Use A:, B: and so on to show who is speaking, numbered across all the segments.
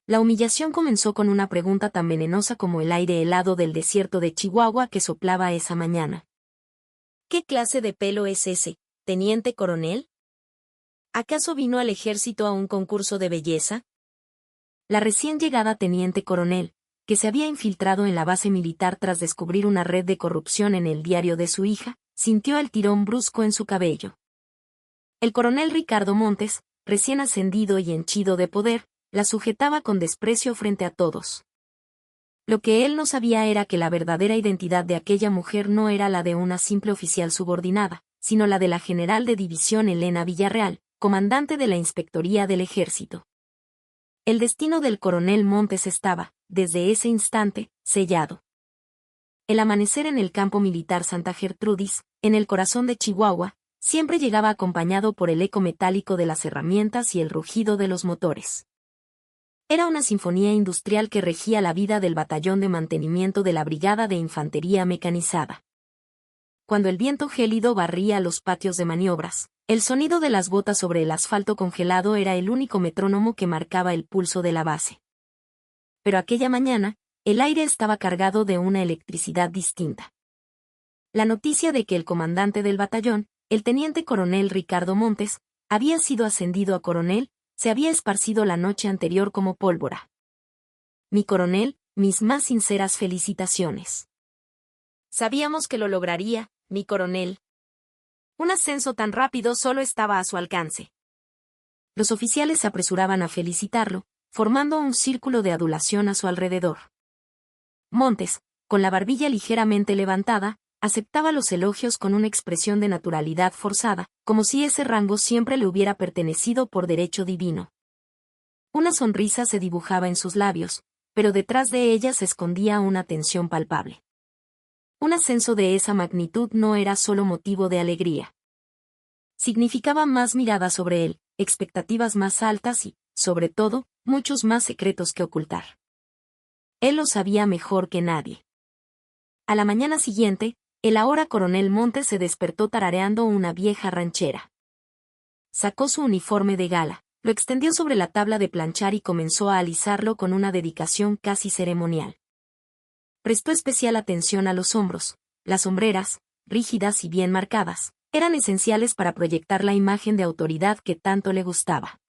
A: La humillación comenzó con una pregunta tan venenosa como el aire helado del desierto de Chihuahua que soplaba esa mañana. ¿Qué clase de pelo es ese, teniente coronel? ¿Acaso vino al ejército a un concurso de belleza? La recién llegada teniente coronel, que se había infiltrado en la base militar tras descubrir una red de corrupción en el diario de su hija, sintió el tirón brusco en su cabello. El coronel Ricardo Montes, recién ascendido y henchido de poder, la sujetaba con desprecio frente a todos. Lo que él no sabía era que la verdadera identidad de aquella mujer no era la de una simple oficial subordinada, sino la de la general de división Elena Villarreal, comandante de la Inspectoría del Ejército. El destino del coronel Montes estaba, desde ese instante, sellado. El amanecer en el campo militar Santa Gertrudis, en el corazón de Chihuahua, siempre llegaba acompañado por el eco metálico de las herramientas y el rugido de los motores. Era una sinfonía industrial que regía la vida del batallón de mantenimiento de la Brigada de Infantería Mecanizada. Cuando el viento gélido barría los patios de maniobras, el sonido de las botas sobre el asfalto congelado era el único metrónomo que marcaba el pulso de la base. Pero aquella mañana, el aire estaba cargado de una electricidad distinta. La noticia de que el comandante del batallón, el teniente coronel Ricardo Montes, había sido ascendido a coronel, se había esparcido la noche anterior como pólvora. Mi coronel, mis más sinceras felicitaciones. Sabíamos que lo lograría, mi coronel. Un ascenso tan rápido solo estaba a su alcance. Los oficiales se apresuraban a felicitarlo, formando un círculo de adulación a su alrededor. Montes, con la barbilla ligeramente levantada, aceptaba los elogios con una expresión de naturalidad forzada, como si ese rango siempre le hubiera pertenecido por derecho divino. Una sonrisa se dibujaba en sus labios, pero detrás de ella se escondía una tensión palpable. Un ascenso de esa magnitud no era solo motivo de alegría. Significaba más miradas sobre él, expectativas más altas y, sobre todo, muchos más secretos que ocultar. Él lo sabía mejor que nadie. A la mañana siguiente, el ahora coronel Montes se despertó tarareando una vieja ranchera. Sacó su uniforme de gala, lo extendió sobre la tabla de planchar y comenzó a alisarlo con una dedicación casi ceremonial. Prestó especial atención a los hombros. Las hombreras, rígidas y bien marcadas, eran esenciales para proyectar la imagen de autoridad que tanto le gustaba.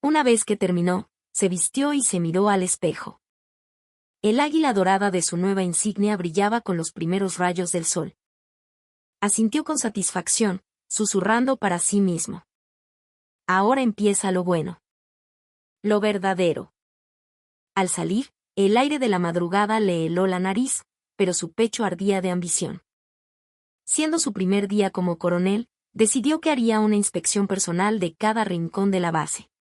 A: Una vez que terminó, se vistió y se miró al espejo. El águila dorada de su nueva insignia brillaba con los primeros rayos del sol. Asintió con satisfacción, susurrando para sí mismo. Ahora empieza lo bueno. Lo verdadero. Al salir, el aire de la madrugada le heló la nariz, pero su pecho ardía de ambición. Siendo su primer día como coronel, decidió que haría una inspección personal de cada rincón de la base.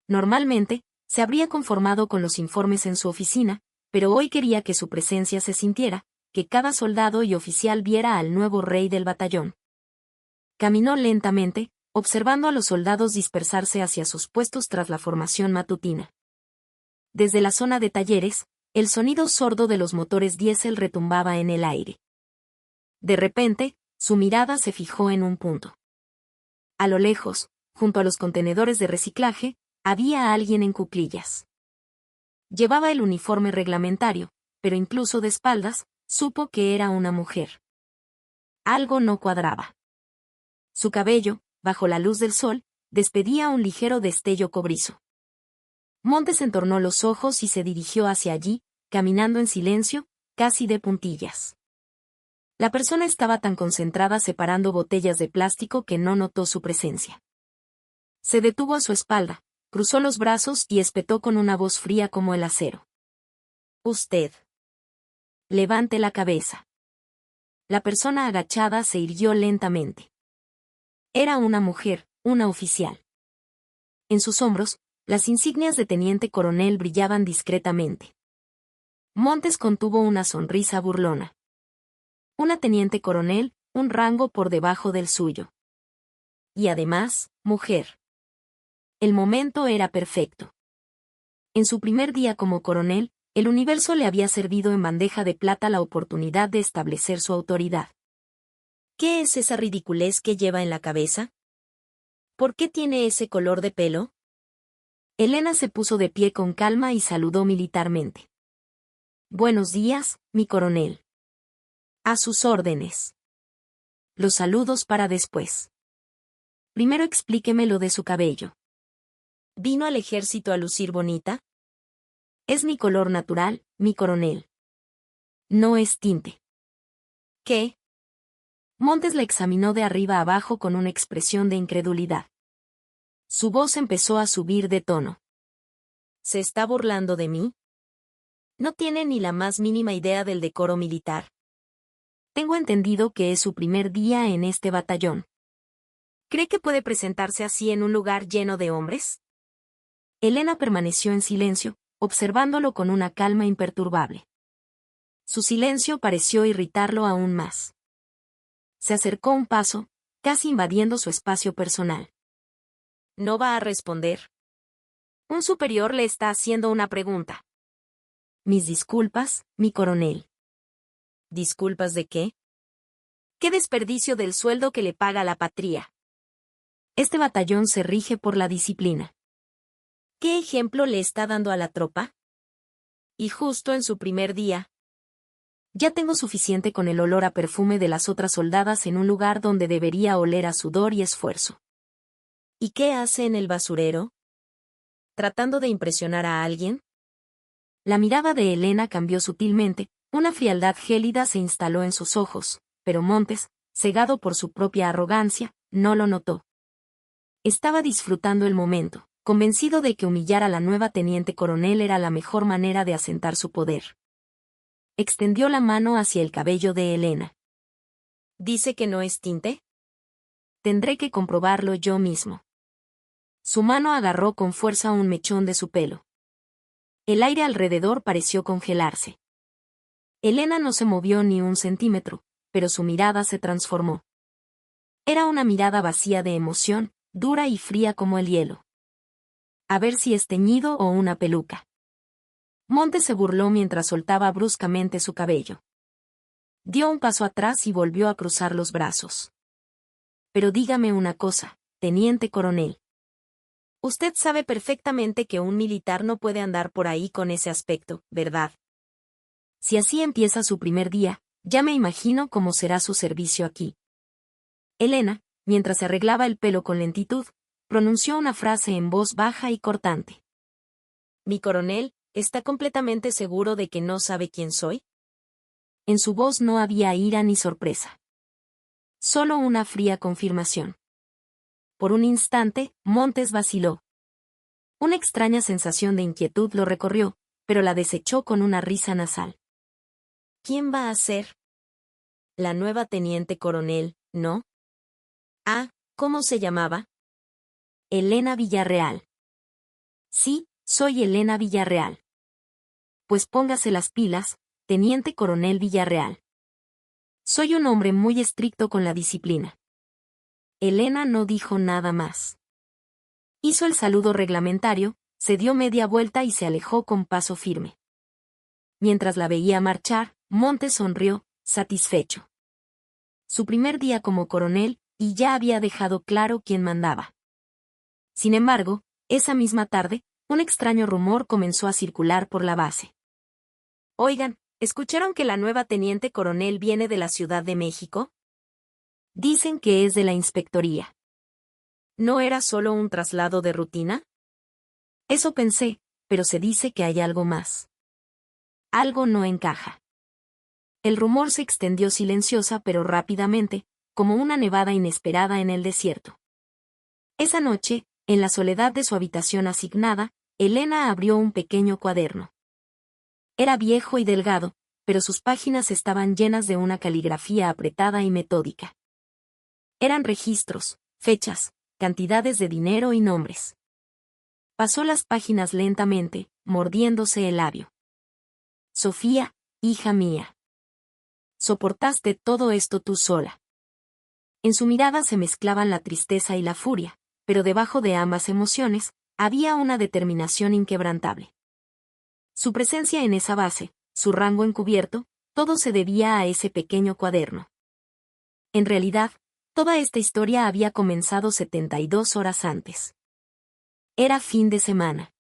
A: Normalmente, se habría conformado con los informes en su oficina, pero hoy quería que su presencia se sintiera, que cada soldado y oficial viera al nuevo rey del batallón. Caminó lentamente, observando a los soldados dispersarse hacia sus puestos tras la formación matutina. Desde la zona de talleres, el sonido sordo de los motores diésel retumbaba en el aire. De repente, su mirada se fijó en un punto. A lo lejos, junto a los contenedores de reciclaje, había alguien en cuclillas. Llevaba el uniforme reglamentario, pero incluso de espaldas, supo que era una mujer. Algo no cuadraba. Su cabello, bajo la luz del sol, despedía un ligero destello cobrizo. Montes entornó los ojos y se dirigió hacia allí, caminando en silencio, casi de puntillas. La persona estaba tan concentrada separando botellas de plástico que no notó su presencia. Se detuvo a su espalda, cruzó los brazos y espetó con una voz fría como el acero. Usted. Levante la cabeza. La persona agachada se irguió lentamente. Era una mujer, una oficial. En sus hombros, las insignias de teniente coronel brillaban discretamente. Montes contuvo una sonrisa burlona. Una teniente coronel, un rango por debajo del suyo. Y además, mujer. El momento era perfecto. En su primer día como coronel, el universo le había servido en bandeja de plata la oportunidad de establecer su autoridad. ¿Qué es esa ridiculez que lleva en la cabeza? ¿Por qué tiene ese color de pelo? Elena se puso de pie con calma y saludó militarmente. Buenos días, mi coronel. A sus órdenes. Los saludos para después. Primero explíqueme lo de su cabello. ¿Vino al ejército a lucir bonita? Es mi color natural, mi coronel. No es tinte. ¿Qué? Montes la examinó de arriba abajo con una expresión de incredulidad. Su voz empezó a subir de tono. ¿Se está burlando de mí? ¿No tiene ni la más mínima idea del decoro militar? Tengo entendido que es su primer día en este batallón. ¿Cree que puede presentarse así en un lugar lleno de hombres? Elena permaneció en silencio, observándolo con una calma imperturbable. Su silencio pareció irritarlo aún más. Se acercó un paso, casi invadiendo su espacio personal. ¿No va a responder? Un superior le está haciendo una pregunta. Mis disculpas, mi coronel. ¿Disculpas de qué? ¿Qué desperdicio del sueldo que le paga la patria? Este batallón se rige por la disciplina. ¿Qué ejemplo le está dando a la tropa? Y justo en su primer día. Ya tengo suficiente con el olor a perfume de las otras soldadas en un lugar donde debería oler a sudor y esfuerzo. ¿Y qué hace en el basurero? ¿Tratando de impresionar a alguien? La mirada de Elena cambió sutilmente, una frialdad gélida se instaló en sus ojos, pero Montes, cegado por su propia arrogancia, no lo notó. Estaba disfrutando el momento, convencido de que humillar a la nueva teniente coronel era la mejor manera de asentar su poder. Extendió la mano hacia el cabello de Elena. ¿Dice que no es tinte? Tendré que comprobarlo yo mismo. Su mano agarró con fuerza un mechón de su pelo. El aire alrededor pareció congelarse. Elena no se movió ni un centímetro, pero su mirada se transformó. Era una mirada vacía de emoción, dura y fría como el hielo. A ver si es teñido o una peluca. Montes se burló mientras soltaba bruscamente su cabello. Dio un paso atrás y volvió a cruzar los brazos. Pero dígame una cosa, teniente coronel. Usted sabe perfectamente que un militar no puede andar por ahí con ese aspecto, ¿verdad? Si así empieza su primer día, ya me imagino cómo será su servicio aquí. Elena, mientras se arreglaba el pelo con lentitud, pronunció una frase en voz baja y cortante. Mi coronel, ¿está completamente seguro de que no sabe quién soy? En su voz no había ira ni sorpresa. Solo una fría confirmación. Por un instante, Montes vaciló. Una extraña sensación de inquietud lo recorrió, pero la desechó con una risa nasal. ¿Quién va a ser? La nueva teniente coronel, ¿no? Ah, ¿cómo se llamaba? Elena Villarreal. Sí, soy Elena Villarreal. Pues póngase las pilas, teniente coronel Villarreal. Soy un hombre muy estricto con la disciplina. Elena no dijo nada más. Hizo el saludo reglamentario, se dio media vuelta y se alejó con paso firme. Mientras la veía marchar, Montes sonrió, satisfecho. Su primer día como coronel, y ya había dejado claro quién mandaba. Sin embargo, esa misma tarde, un extraño rumor comenzó a circular por la base. Oigan, ¿escucharon que la nueva teniente coronel viene de la Ciudad de México? Dicen que es de la inspectoría. ¿No era solo un traslado de rutina? Eso pensé, pero se dice que hay algo más. Algo no encaja. El rumor se extendió silenciosa pero rápidamente, como una nevada inesperada en el desierto. Esa noche, en la soledad de su habitación asignada, Elena abrió un pequeño cuaderno. Era viejo y delgado, pero sus páginas estaban llenas de una caligrafía apretada y metódica. Eran registros, fechas, cantidades de dinero y nombres. Pasó las páginas lentamente, mordiéndose el labio. Sofía, hija mía. Soportaste todo esto tú sola. En su mirada se mezclaban la tristeza y la furia, pero debajo de ambas emociones, había una determinación inquebrantable. Su presencia en esa base, su rango encubierto, todo se debía a ese pequeño cuaderno. En realidad, toda esta historia había comenzado 72 horas antes. Era fin de semana.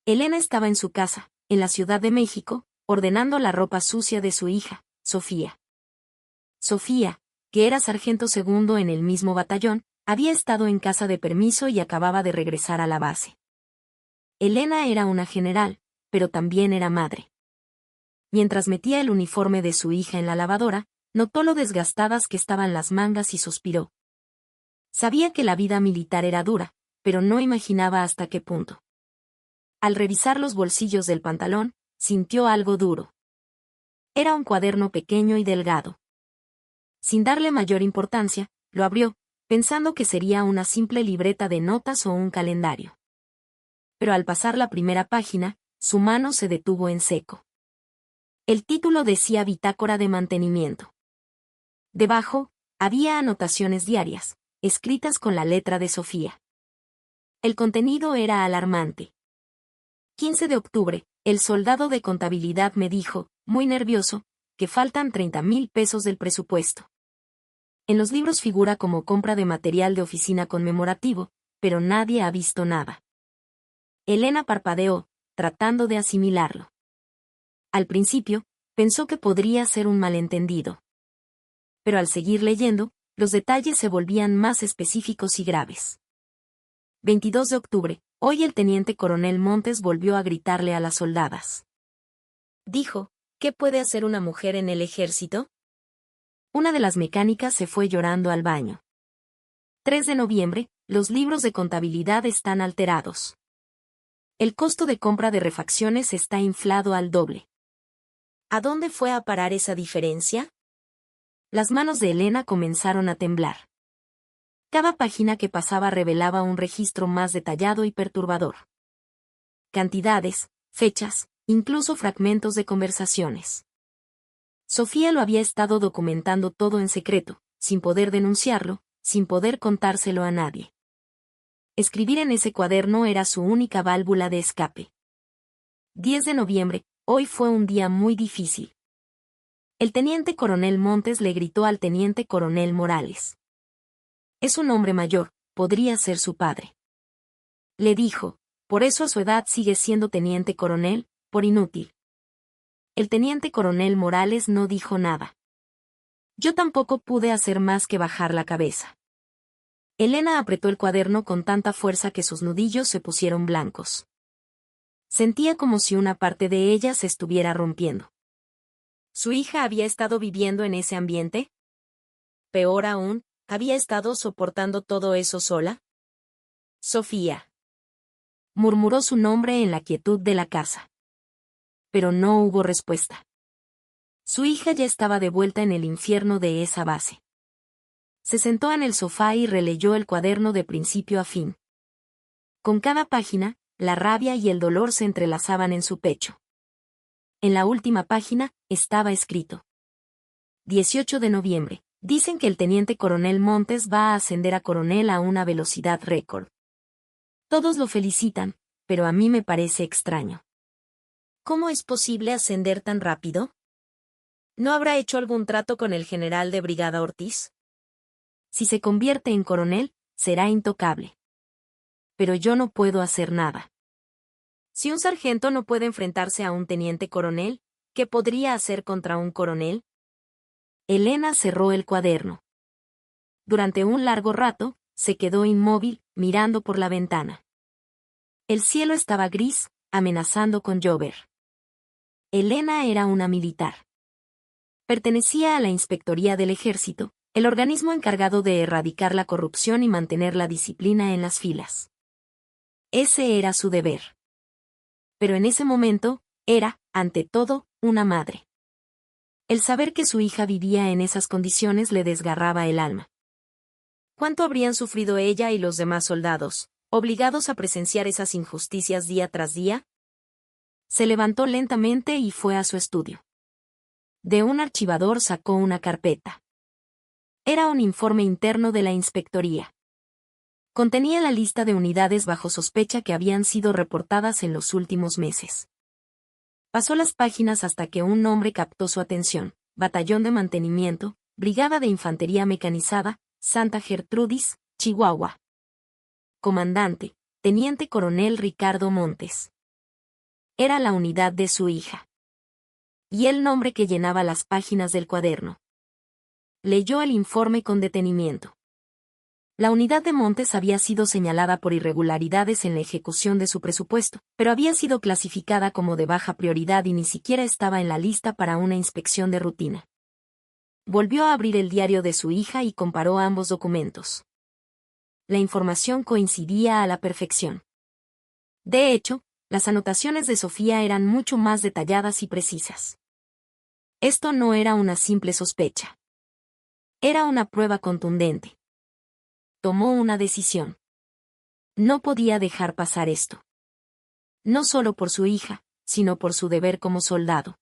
A: Elena estaba en su casa, en la Ciudad de México, ordenando la ropa sucia de su hija, Sofía. Sofía, que era sargento segundo en el mismo batallón, había estado en casa de permiso y acababa de regresar a la base. Elena era una general, pero también era madre. Mientras metía el uniforme de su hija en la lavadora, notó lo desgastadas que estaban las mangas y suspiró. Sabía que la vida militar era dura, pero no imaginaba hasta qué punto. Al revisar los bolsillos del pantalón, sintió algo duro. Era un cuaderno pequeño y delgado. Sin darle mayor importancia, lo abrió, pensando que sería una simple libreta de notas o un calendario. Pero al pasar la primera página, su mano se detuvo en seco. El título decía Bitácora de Mantenimiento. Debajo, había anotaciones diarias, escritas con la letra de Sofía. El contenido era alarmante. 15 de octubre, el soldado de contabilidad me dijo, muy nervioso, que faltan 30,000 pesos del presupuesto. En los libros figura como compra de material de oficina conmemorativo, pero nadie ha visto nada. Elena parpadeó, tratando de asimilarlo. Al principio, pensó que podría ser un malentendido. Pero al seguir leyendo, los detalles se volvían más específicos y graves. 22 de octubre, hoy el teniente coronel Montes volvió a gritarle a las soldadas. Dijo, ¿qué puede hacer una mujer en el ejército? Una de las mecánicas se fue llorando al baño. 3 de noviembre, los libros de contabilidad están alterados. El costo de compra de refacciones está inflado al doble. ¿A dónde fue a parar esa diferencia? Las manos de Elena comenzaron a temblar. Cada página que pasaba revelaba un registro más detallado y perturbador. Cantidades, fechas, incluso fragmentos de conversaciones. Sofía lo había estado documentando todo en secreto, sin poder denunciarlo, sin poder contárselo a nadie. Escribir en ese cuaderno era su única válvula de escape. 10 de noviembre, hoy fue un día muy difícil. El teniente coronel Montes le gritó al teniente coronel Morales. Es un hombre mayor, podría ser su padre. Le dijo, por eso a su edad sigue siendo teniente coronel, por inútil. El teniente coronel Morales no dijo nada. Yo tampoco pude hacer más que bajar la cabeza. Elena apretó el cuaderno con tanta fuerza que sus nudillos se pusieron blancos. Sentía como si una parte de ella se estuviera rompiendo. ¿Su hija había estado viviendo en ese ambiente? Peor aún, ¿había estado soportando todo eso sola? Sofía. Murmuró su nombre en la quietud de la casa. Pero no hubo respuesta. Su hija ya estaba de vuelta en el infierno de esa base. Se sentó en el sofá y releyó el cuaderno de principio a fin. Con cada página, la rabia y el dolor se entrelazaban en su pecho. En la última página, estaba escrito. 18 de noviembre. Dicen que el teniente coronel Montes va a ascender a coronel a una velocidad récord. Todos lo felicitan, pero a mí me parece extraño. ¿Cómo es posible ascender tan rápido? ¿No habrá hecho algún trato con el general de brigada Ortiz? Si se convierte en coronel, será intocable. Pero yo no puedo hacer nada. Si un sargento no puede enfrentarse a un teniente coronel, ¿qué podría hacer contra un coronel? Elena cerró el cuaderno. Durante un largo rato, se quedó inmóvil, mirando por la ventana. El cielo estaba gris, amenazando con llover. Elena era una militar. Pertenecía a la Inspectoría del Ejército, el organismo encargado de erradicar la corrupción y mantener la disciplina en las filas. Ese era su deber. Pero en ese momento, era, ante todo, una madre. El saber que su hija vivía en esas condiciones le desgarraba el alma. ¿Cuánto habrían sufrido ella y los demás soldados, obligados a presenciar esas injusticias día tras día? Se levantó lentamente y fue a su estudio. De un archivador sacó una carpeta. Era un informe interno de la inspectoría. Contenía la lista de unidades bajo sospecha que habían sido reportadas en los últimos meses. Pasó las páginas hasta que un nombre captó su atención: Batallón de Mantenimiento, Brigada de Infantería Mecanizada, Santa Gertrudis, Chihuahua. Comandante, Teniente Coronel Ricardo Montes. Era la unidad de su hija. Y el nombre que llenaba las páginas del cuaderno. Leyó el informe con detenimiento. La unidad de Montes había sido señalada por irregularidades en la ejecución de su presupuesto, pero había sido clasificada como de baja prioridad y ni siquiera estaba en la lista para una inspección de rutina. Volvió a abrir el diario de su hija y comparó ambos documentos. La información coincidía a la perfección. De hecho, las anotaciones de Sofía eran mucho más detalladas y precisas. Esto no era una simple sospecha. Era una prueba contundente. Tomó una decisión. No podía dejar pasar esto. No solo por su hija, sino por su deber como soldado.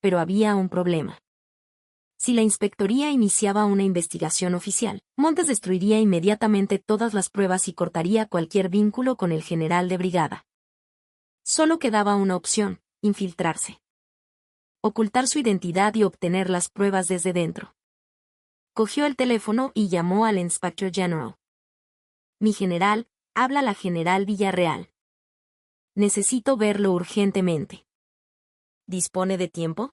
A: Pero había un problema. Si la inspectoría iniciaba una investigación oficial, Montes destruiría inmediatamente todas las pruebas y cortaría cualquier vínculo con el general de brigada. Solo quedaba una opción: infiltrarse. Ocultar su identidad y obtener las pruebas desde dentro. Cogió el teléfono y llamó al Inspector General. Mi general, habla la general Villarreal. Necesito verlo urgentemente. ¿Dispone de tiempo?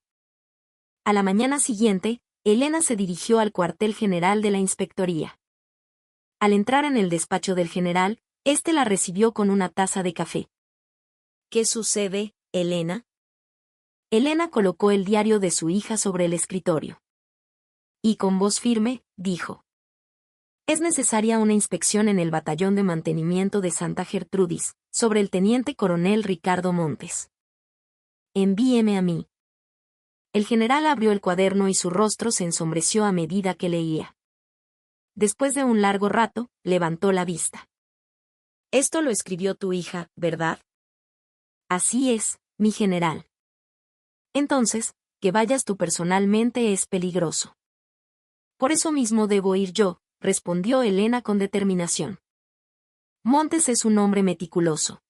A: A la mañana siguiente, Elena se dirigió al cuartel general de la inspectoría. Al entrar en el despacho del general, éste la recibió con una taza de café. ¿Qué sucede, Elena? Elena colocó el diario de su hija sobre el escritorio. Y con voz firme, dijo: es necesaria una inspección en el batallón de mantenimiento de Santa Gertrudis, sobre el teniente coronel Ricardo Montes. Envíeme a mí. El general abrió el cuaderno y su rostro se ensombreció a medida que leía. Después de un largo rato, levantó la vista. Esto lo escribió tu hija, ¿verdad? Así es, mi general. Entonces, que vayas tú personalmente es peligroso. Por eso mismo debo ir yo, respondió Elena con determinación. Montes es un hombre meticuloso.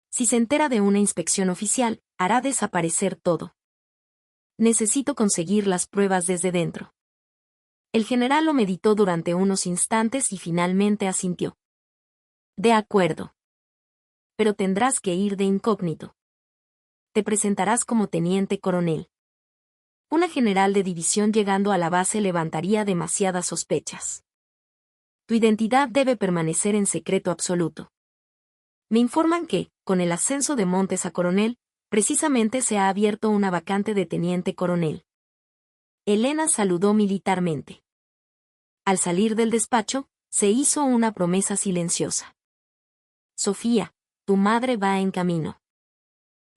A: Si se entera de una inspección oficial, hará desaparecer todo. Necesito conseguir las pruebas desde dentro. El general lo meditó durante unos instantes y finalmente asintió. De acuerdo. Pero tendrás que ir de incógnito. Te presentarás como teniente coronel. Una general de división llegando a la base levantaría demasiadas sospechas. Tu identidad debe permanecer en secreto absoluto. Me informan que, con el ascenso de Montes a coronel, precisamente se ha abierto una vacante de teniente coronel. Elena saludó militarmente. Al salir del despacho, se hizo una promesa silenciosa. Sofía, tu madre va en camino.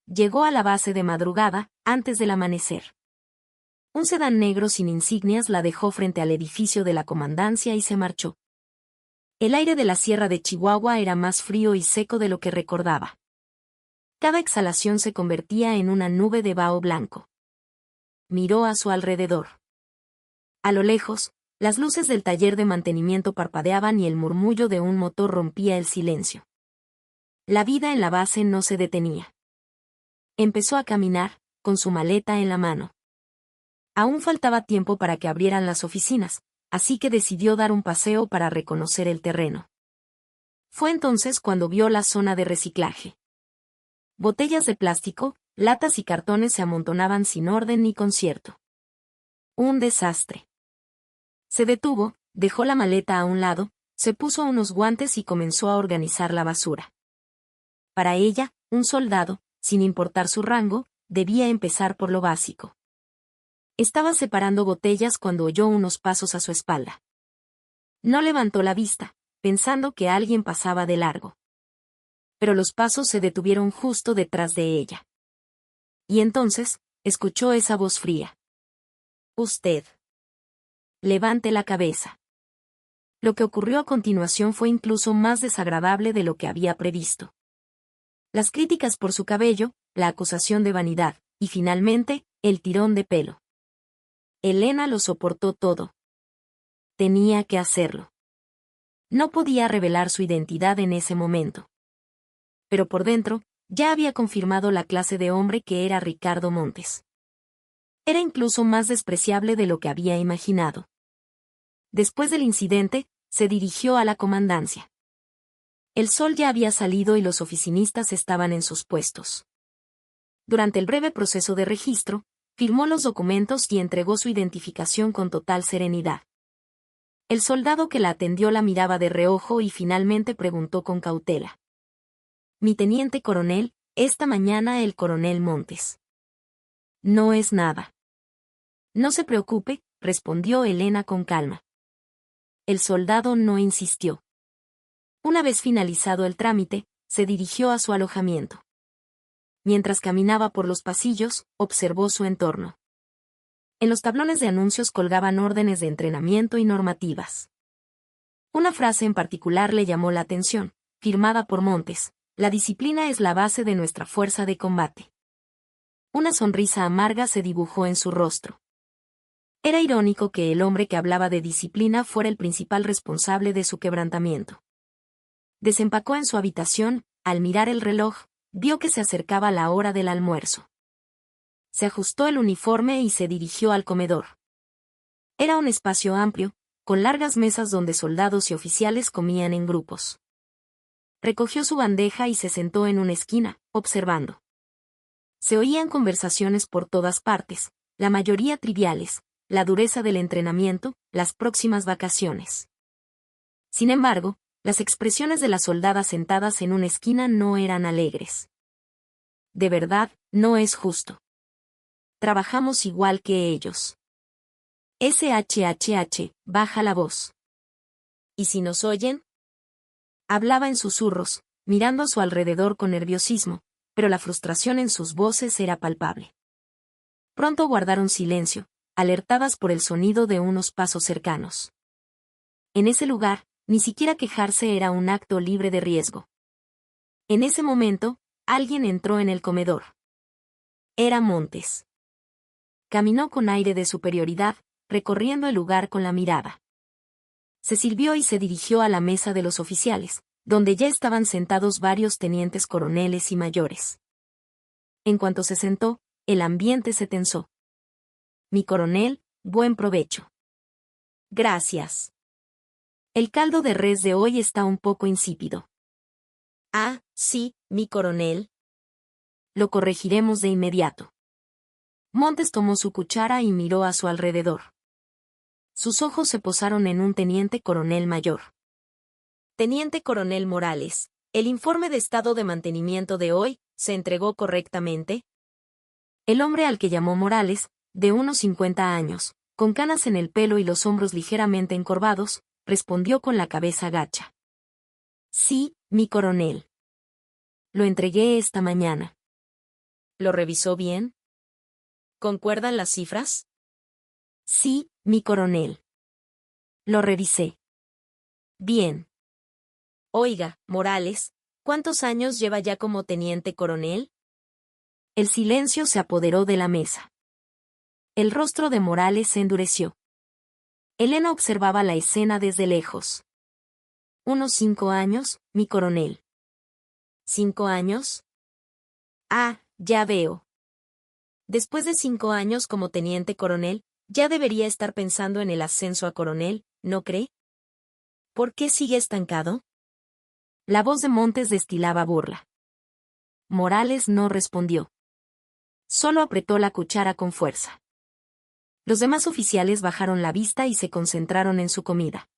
A: Llegó a la base de madrugada, antes del amanecer. Un sedán negro sin insignias la dejó frente al edificio de la comandancia y se marchó. El aire de la sierra de Chihuahua era más frío y seco de lo que recordaba. Cada exhalación se convertía en una nube de vaho blanco. Miró a su alrededor. A lo lejos, las luces del taller de mantenimiento parpadeaban y el murmullo de un motor rompía el silencio. La vida en la base no se detenía. Empezó a caminar, con su maleta en la mano. Aún faltaba tiempo para que abrieran las oficinas, así que decidió dar un paseo para reconocer el terreno. Fue entonces cuando vio la zona de reciclaje. Botellas de plástico, latas y cartones se amontonaban sin orden ni concierto. Un desastre. Se detuvo, dejó la maleta a un lado, se puso unos guantes y comenzó a organizar la basura. Para ella, un soldado, sin importar su rango, debía empezar por lo básico. Estaba separando botellas cuando oyó unos pasos a su espalda. No levantó la vista, pensando que alguien pasaba de largo. Pero los pasos se detuvieron justo detrás de ella. Y entonces, escuchó esa voz fría. Usted. Levante la cabeza. Lo que ocurrió a continuación fue incluso más desagradable de lo que había previsto. Las críticas por su cabello, la acusación de vanidad, y finalmente, el tirón de pelo. Elena lo soportó todo. Tenía que hacerlo. No podía revelar su identidad en ese momento. Pero por dentro, ya había confirmado la clase de hombre que era Ricardo Montes. Era incluso más despreciable de lo que había imaginado. Después del incidente, se dirigió a la comandancia. El sol ya había salido y los oficinistas estaban en sus puestos. durante el breve proceso de registro, firmó los documentos y entregó su identificación con total serenidad. El soldado que la atendió la miraba de reojo y finalmente preguntó con cautela. «Mi teniente coronel, esta mañana el coronel Montes». «No es nada». «No se preocupe», respondió Elena con calma. El soldado no insistió. Una vez finalizado el trámite, se dirigió a su alojamiento. Mientras caminaba por los pasillos, observó su entorno. En los tablones de anuncios colgaban órdenes de entrenamiento y normativas. Una frase en particular le llamó la atención, firmada por Montes: «La disciplina es la base de nuestra fuerza de combate». Una sonrisa amarga se dibujó en su rostro. Era irónico que el hombre que hablaba de disciplina fuera el principal responsable de su quebrantamiento. Desempacó en su habitación, al mirar el reloj, vio que se acercaba la hora del almuerzo. Se ajustó el uniforme y se dirigió al comedor. Era un espacio amplio, con largas mesas donde soldados y oficiales comían en grupos. Recogió su bandeja y se sentó en una esquina, observando. Se oían conversaciones por todas partes, la mayoría triviales, la dureza del entrenamiento, las próximas vacaciones. Sin embargo, las expresiones de las soldadas sentadas en una esquina no eran alegres. «De verdad, no es justo. Trabajamos igual que ellos». «SHHH, baja la voz». «¿Y si nos oyen?». Hablaba en susurros, mirando a su alrededor con nerviosismo, pero la frustración en sus voces era palpable. Pronto guardaron silencio, alertadas por el sonido de unos pasos cercanos. En ese lugar, ni siquiera quejarse era un acto libre de riesgo. En ese momento, alguien entró en el comedor. Era Montes. Caminó con aire de superioridad, recorriendo el lugar con la mirada. Se sirvió y se dirigió a la mesa de los oficiales, donde ya estaban sentados varios tenientes coroneles y mayores. En cuanto se sentó, el ambiente se tensó. «Mi coronel, buen provecho». «Gracias. El caldo de res de hoy está un poco insípido». «Ah, sí, mi coronel». «Lo corregiremos de inmediato». Montes tomó su cuchara y miró a su alrededor. Sus ojos se posaron en un teniente coronel mayor. «Teniente coronel Morales, ¿el informe de estado de mantenimiento de hoy se entregó correctamente?». El hombre al que llamó Morales, de unos 50 años, con canas en el pelo y los hombros ligeramente encorvados, respondió con la cabeza gacha. «Sí, mi coronel. Lo entregué esta mañana». «¿Lo revisó bien? ¿Concuerdan las cifras?». «Sí, mi coronel. Lo revisé». «Bien». «Oiga, Morales, ¿cuántos años lleva ya como teniente coronel?». El silencio se apoderó de la mesa. El rostro de Morales se endureció. Elena observaba la escena desde lejos. «Unos 5 años, mi coronel». «¿5 años? Ah, ya veo. Después de 5 años como teniente coronel, ya debería estar pensando en el ascenso a coronel, ¿no cree? ¿Por qué sigue estancado?». La voz de Montes destilaba burla. Morales no respondió. Solo apretó la cuchara con fuerza. Los demás oficiales bajaron la vista y se concentraron en su comida.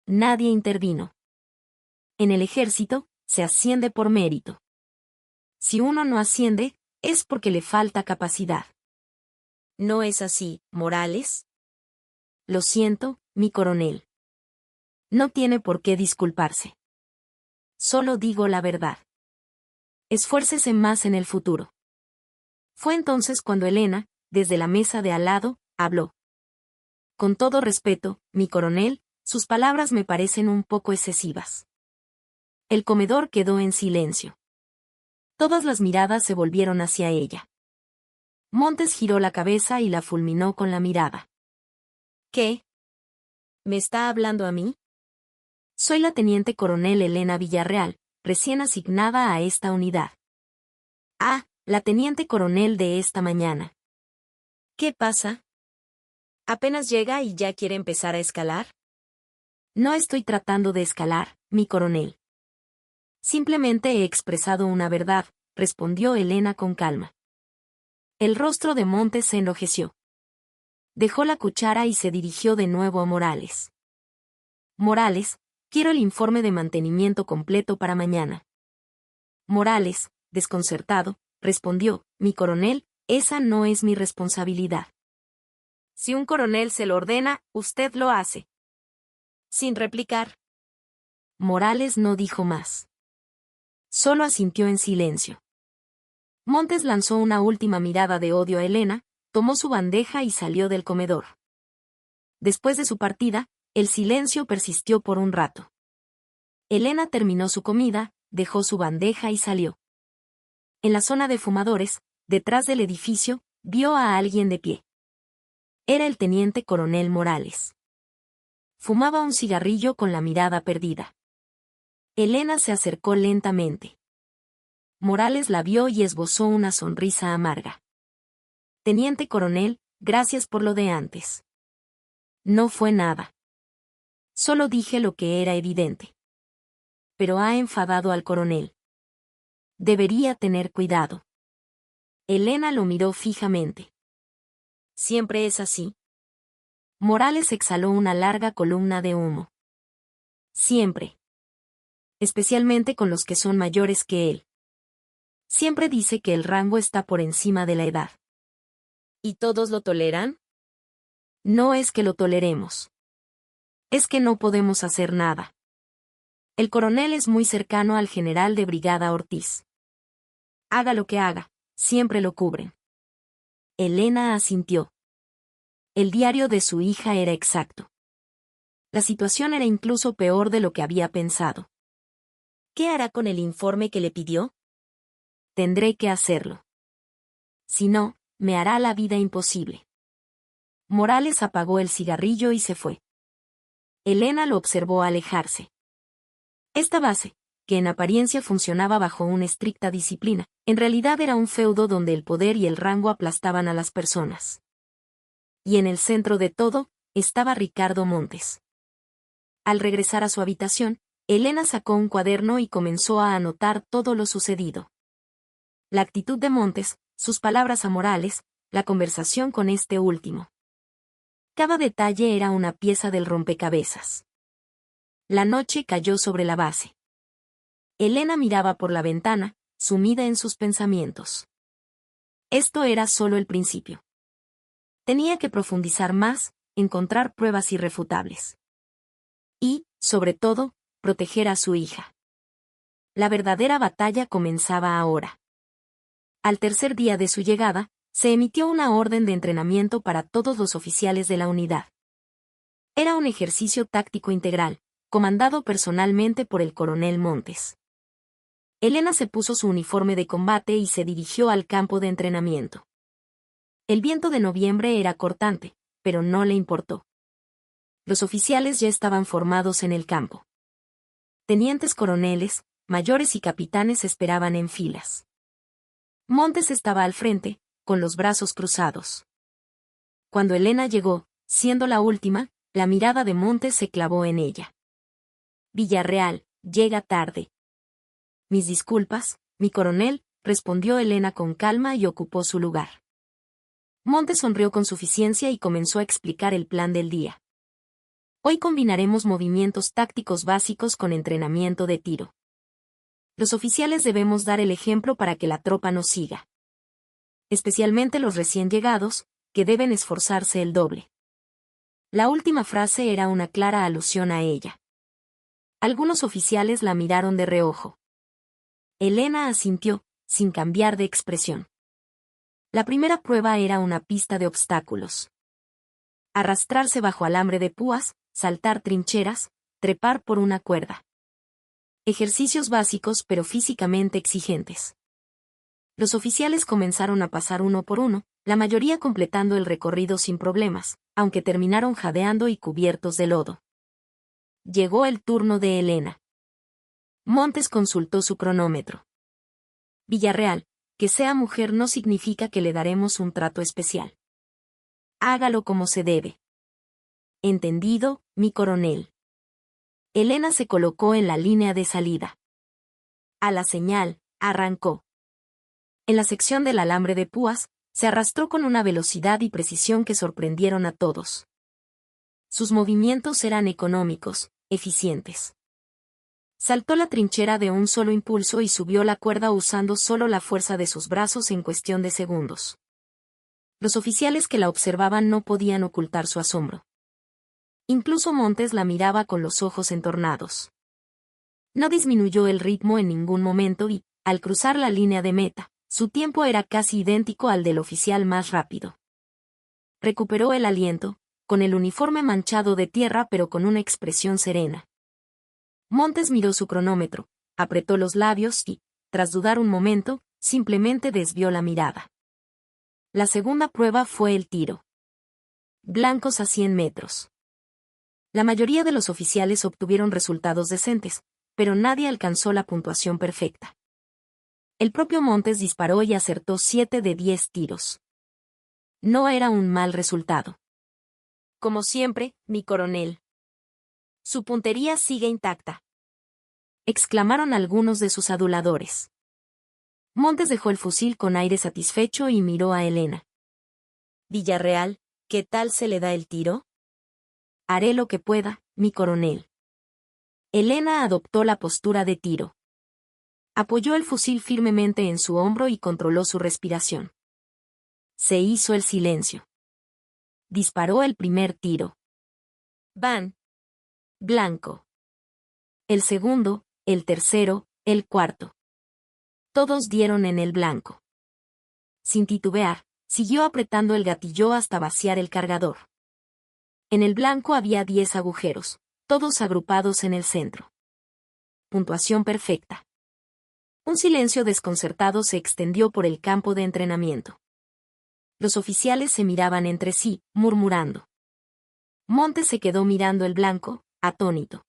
A: Nadie intervino. En el ejército, se asciende por mérito. Si uno no asciende, es porque le falta capacidad. ¿No es así, Morales? Lo siento, mi coronel. No tiene por qué disculparse. Solo digo la verdad. Esfuércese más en el futuro. Fue entonces cuando Elena, desde la mesa de al lado, habló. Con todo respeto, mi coronel, sus palabras me parecen un poco excesivas. El comedor quedó en silencio. Todas las miradas se volvieron hacia ella. Montes giró la cabeza y la fulminó con la mirada. ¿Qué? ¿Me está hablando a mí? Soy la teniente coronel Elena Villarreal, recién asignada a esta unidad. Ah, la teniente coronel de esta mañana. ¿Qué pasa? ¿Apenas llega y ya quiere empezar a escalar? No estoy tratando de escalar, mi coronel. Simplemente he expresado una verdad, respondió Elena con calma. El rostro de Montes se enrojeció. Dejó la cuchara y se dirigió de nuevo a Morales. Morales, quiero el informe de mantenimiento completo para mañana. Morales, desconcertado, respondió, mi coronel, esa no es mi responsabilidad. Si un coronel se lo ordena, usted lo hace. Sin replicar. Morales no dijo más. Solo asintió en silencio. Montes lanzó una última mirada de odio a Elena, tomó su bandeja y salió del comedor. Después de su partida, el silencio persistió por un rato. Elena terminó su comida, dejó su bandeja y salió. En la zona de fumadores, detrás del edificio, vio a alguien de pie. Era el teniente coronel Morales. Fumaba un cigarrillo con la mirada perdida. Elena se acercó lentamente. Morales la vio y esbozó una sonrisa amarga. Teniente coronel, gracias por lo de antes. No fue nada. Solo dije lo que era evidente. Pero ha enfadado al coronel. Debería tener cuidado. Elena lo miró fijamente. ¿Siempre es así? Morales exhaló una larga columna de humo. Siempre. Especialmente con los que son mayores que él. Siempre dice que el rango está por encima de la edad. ¿Y todos lo toleran? No es que lo toleremos. Es que no podemos hacer nada. El coronel es muy cercano al general de brigada Ortiz. Haga lo que haga, siempre lo cubren. Elena asintió. El diario de su hija era exacto. La situación era incluso peor de lo que había pensado. ¿Qué hará con el informe que le pidió? Tendré que hacerlo. Si no, me hará la vida imposible. Morales apagó el cigarrillo y se fue. Elena lo observó alejarse. Esta base, que en apariencia funcionaba bajo una estricta disciplina, en realidad era un feudo donde el poder y el rango aplastaban a las personas. Y en el centro de todo, estaba Ricardo Montes. Al regresar a su habitación, Elena sacó un cuaderno y comenzó a anotar todo lo sucedido. La actitud de Montes, sus palabras a Morales, la conversación con este último. Cada detalle era una pieza del rompecabezas. La noche cayó sobre la base. Elena miraba por la ventana, sumida en sus pensamientos. Esto era solo el principio. Tenía que profundizar más, encontrar pruebas irrefutables. Y, sobre todo, proteger a su hija. La verdadera batalla comenzaba ahora. Al tercer día de su llegada, se emitió una orden de entrenamiento para todos los oficiales de la unidad. Era un ejercicio táctico integral, comandado personalmente por el coronel Montes. Elena se puso su uniforme de combate y se dirigió al campo de entrenamiento. El viento de noviembre era cortante, pero no le importó. Los oficiales ya estaban formados en el campo. Tenientes coroneles, mayores y capitanes esperaban en filas. Montes estaba al frente, con los brazos cruzados. Cuando Elena llegó, siendo la última, la mirada de Montes se clavó en ella. Villarreal, llega tarde. Mis disculpas, mi coronel, respondió Elena con calma y ocupó su lugar. Montes sonrió con suficiencia y comenzó a explicar el plan del día. Hoy combinaremos movimientos tácticos básicos con entrenamiento de tiro. Los oficiales debemos dar el ejemplo para que la tropa nos siga. Especialmente los recién llegados, que deben esforzarse el doble. La última frase era una clara alusión a ella. Algunos oficiales la miraron de reojo. Elena asintió, sin cambiar de expresión. La primera prueba era una pista de obstáculos. Arrastrarse bajo alambre de púas, saltar trincheras, trepar por una cuerda. Ejercicios básicos pero físicamente exigentes. Los oficiales comenzaron a pasar uno por uno, la mayoría completando el recorrido sin problemas, aunque terminaron jadeando y cubiertos de lodo. Llegó el turno de Elena. Montes consultó su cronómetro. Villarreal, que sea mujer no significa que le daremos un trato especial. Hágalo como se debe. Entendido, mi coronel. Elena se colocó en la línea de salida. A la señal, arrancó. En la sección del alambre de púas, Se arrastró con una velocidad y precisión que sorprendieron a todos. Sus movimientos eran económicos, eficientes. Saltó la trinchera de un solo impulso y subió la cuerda usando solo la fuerza de sus brazos en cuestión de segundos. Los oficiales que la observaban no podían ocultar su asombro. Incluso Montes la miraba con los ojos entornados. No disminuyó el ritmo en ningún momento y, al cruzar la línea de meta, su tiempo era casi idéntico al del oficial más rápido. Recuperó el aliento, con el uniforme manchado de tierra pero con una expresión serena. Montes miró su cronómetro, apretó los labios y, tras dudar un momento, simplemente desvió la mirada. La segunda prueba fue el tiro. Blancos a 100 metros. La mayoría de los oficiales obtuvieron resultados decentes, pero nadie alcanzó la puntuación perfecta. El propio Montes disparó y acertó 7 de 10 tiros. No era un mal resultado. Como siempre, mi coronel. Su puntería sigue intacta, exclamaron algunos de sus aduladores. Montes dejó el fusil con aire satisfecho y miró a Elena. Villarreal, ¿qué tal se le da el tiro? Haré lo que pueda, mi coronel. Elena adoptó la postura de tiro. Apoyó el fusil firmemente en su hombro y controló su respiración. Se hizo el silencio. Disparó el primer tiro. Van. Blanco. El segundo, el tercero, el cuarto. Todos dieron en el blanco. Sin titubear, siguió apretando el gatillo hasta vaciar el cargador. En el blanco había 10 agujeros, todos agrupados en el centro. Puntuación perfecta. Un silencio desconcertado se extendió por el campo de entrenamiento. Los oficiales se miraban entre sí, murmurando. Montes se quedó mirando el blanco, atónito.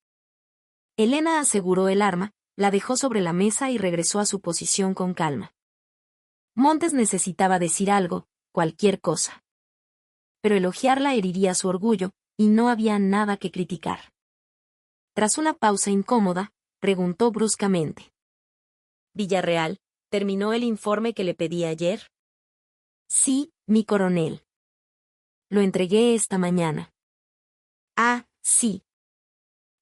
A: Elena aseguró el arma, la dejó sobre la mesa y regresó a su posición con calma. Montes necesitaba decir algo, cualquier cosa. Pero elogiarla heriría su orgullo, y no había nada que criticar. Tras una pausa incómoda, preguntó bruscamente. Villarreal, ¿terminó el informe que le pedí ayer? Sí, mi coronel. Lo entregué esta mañana. Ah, sí.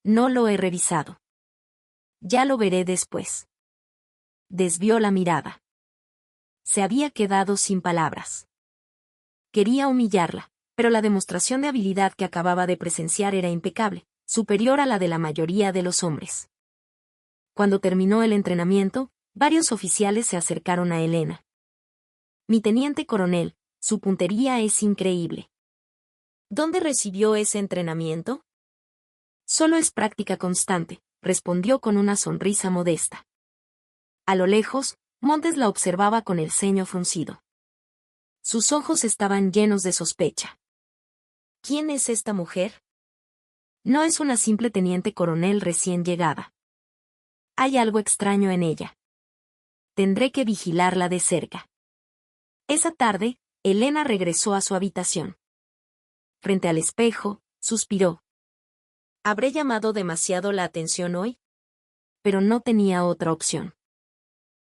A: No lo he revisado. Ya lo veré después. Desvió la mirada. Se había quedado sin palabras. Quería humillarla, pero la demostración de habilidad que acababa de presenciar era impecable, superior a la de la mayoría de los hombres. Cuando terminó el entrenamiento, varios oficiales se acercaron a Elena. Mi teniente coronel, su puntería es increíble. ¿Dónde recibió ese entrenamiento? Solo es práctica constante, respondió con una sonrisa modesta. A lo lejos, Montes la observaba con el ceño fruncido. Sus ojos estaban llenos de sospecha. ¿Quién es esta mujer? No es una simple teniente coronel recién llegada. Hay algo extraño en ella. Tendré que vigilarla de cerca. Esa tarde, Elena regresó a su habitación. Frente al espejo, suspiró. ¿Habré llamado demasiado la atención hoy? Pero no tenía otra opción.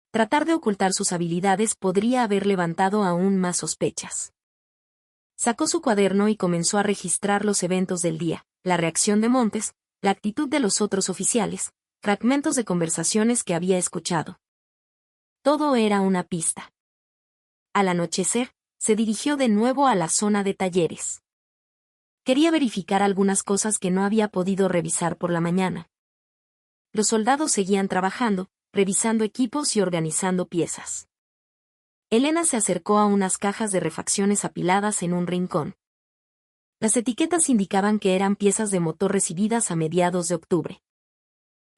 A: Tratar de ocultar sus habilidades podría haber levantado aún más sospechas. Sacó su cuaderno y comenzó a registrar los eventos del día, la reacción de Montes, la actitud de los otros oficiales, fragmentos de conversaciones que había escuchado. Todo era una pista. Al anochecer, se dirigió de nuevo a la zona de talleres. Quería verificar algunas cosas que no había podido revisar por la mañana. Los soldados seguían trabajando, revisando equipos y organizando piezas. Elena se acercó a unas cajas de refacciones apiladas en un rincón. Las etiquetas indicaban que eran piezas de motor recibidas a mediados de octubre.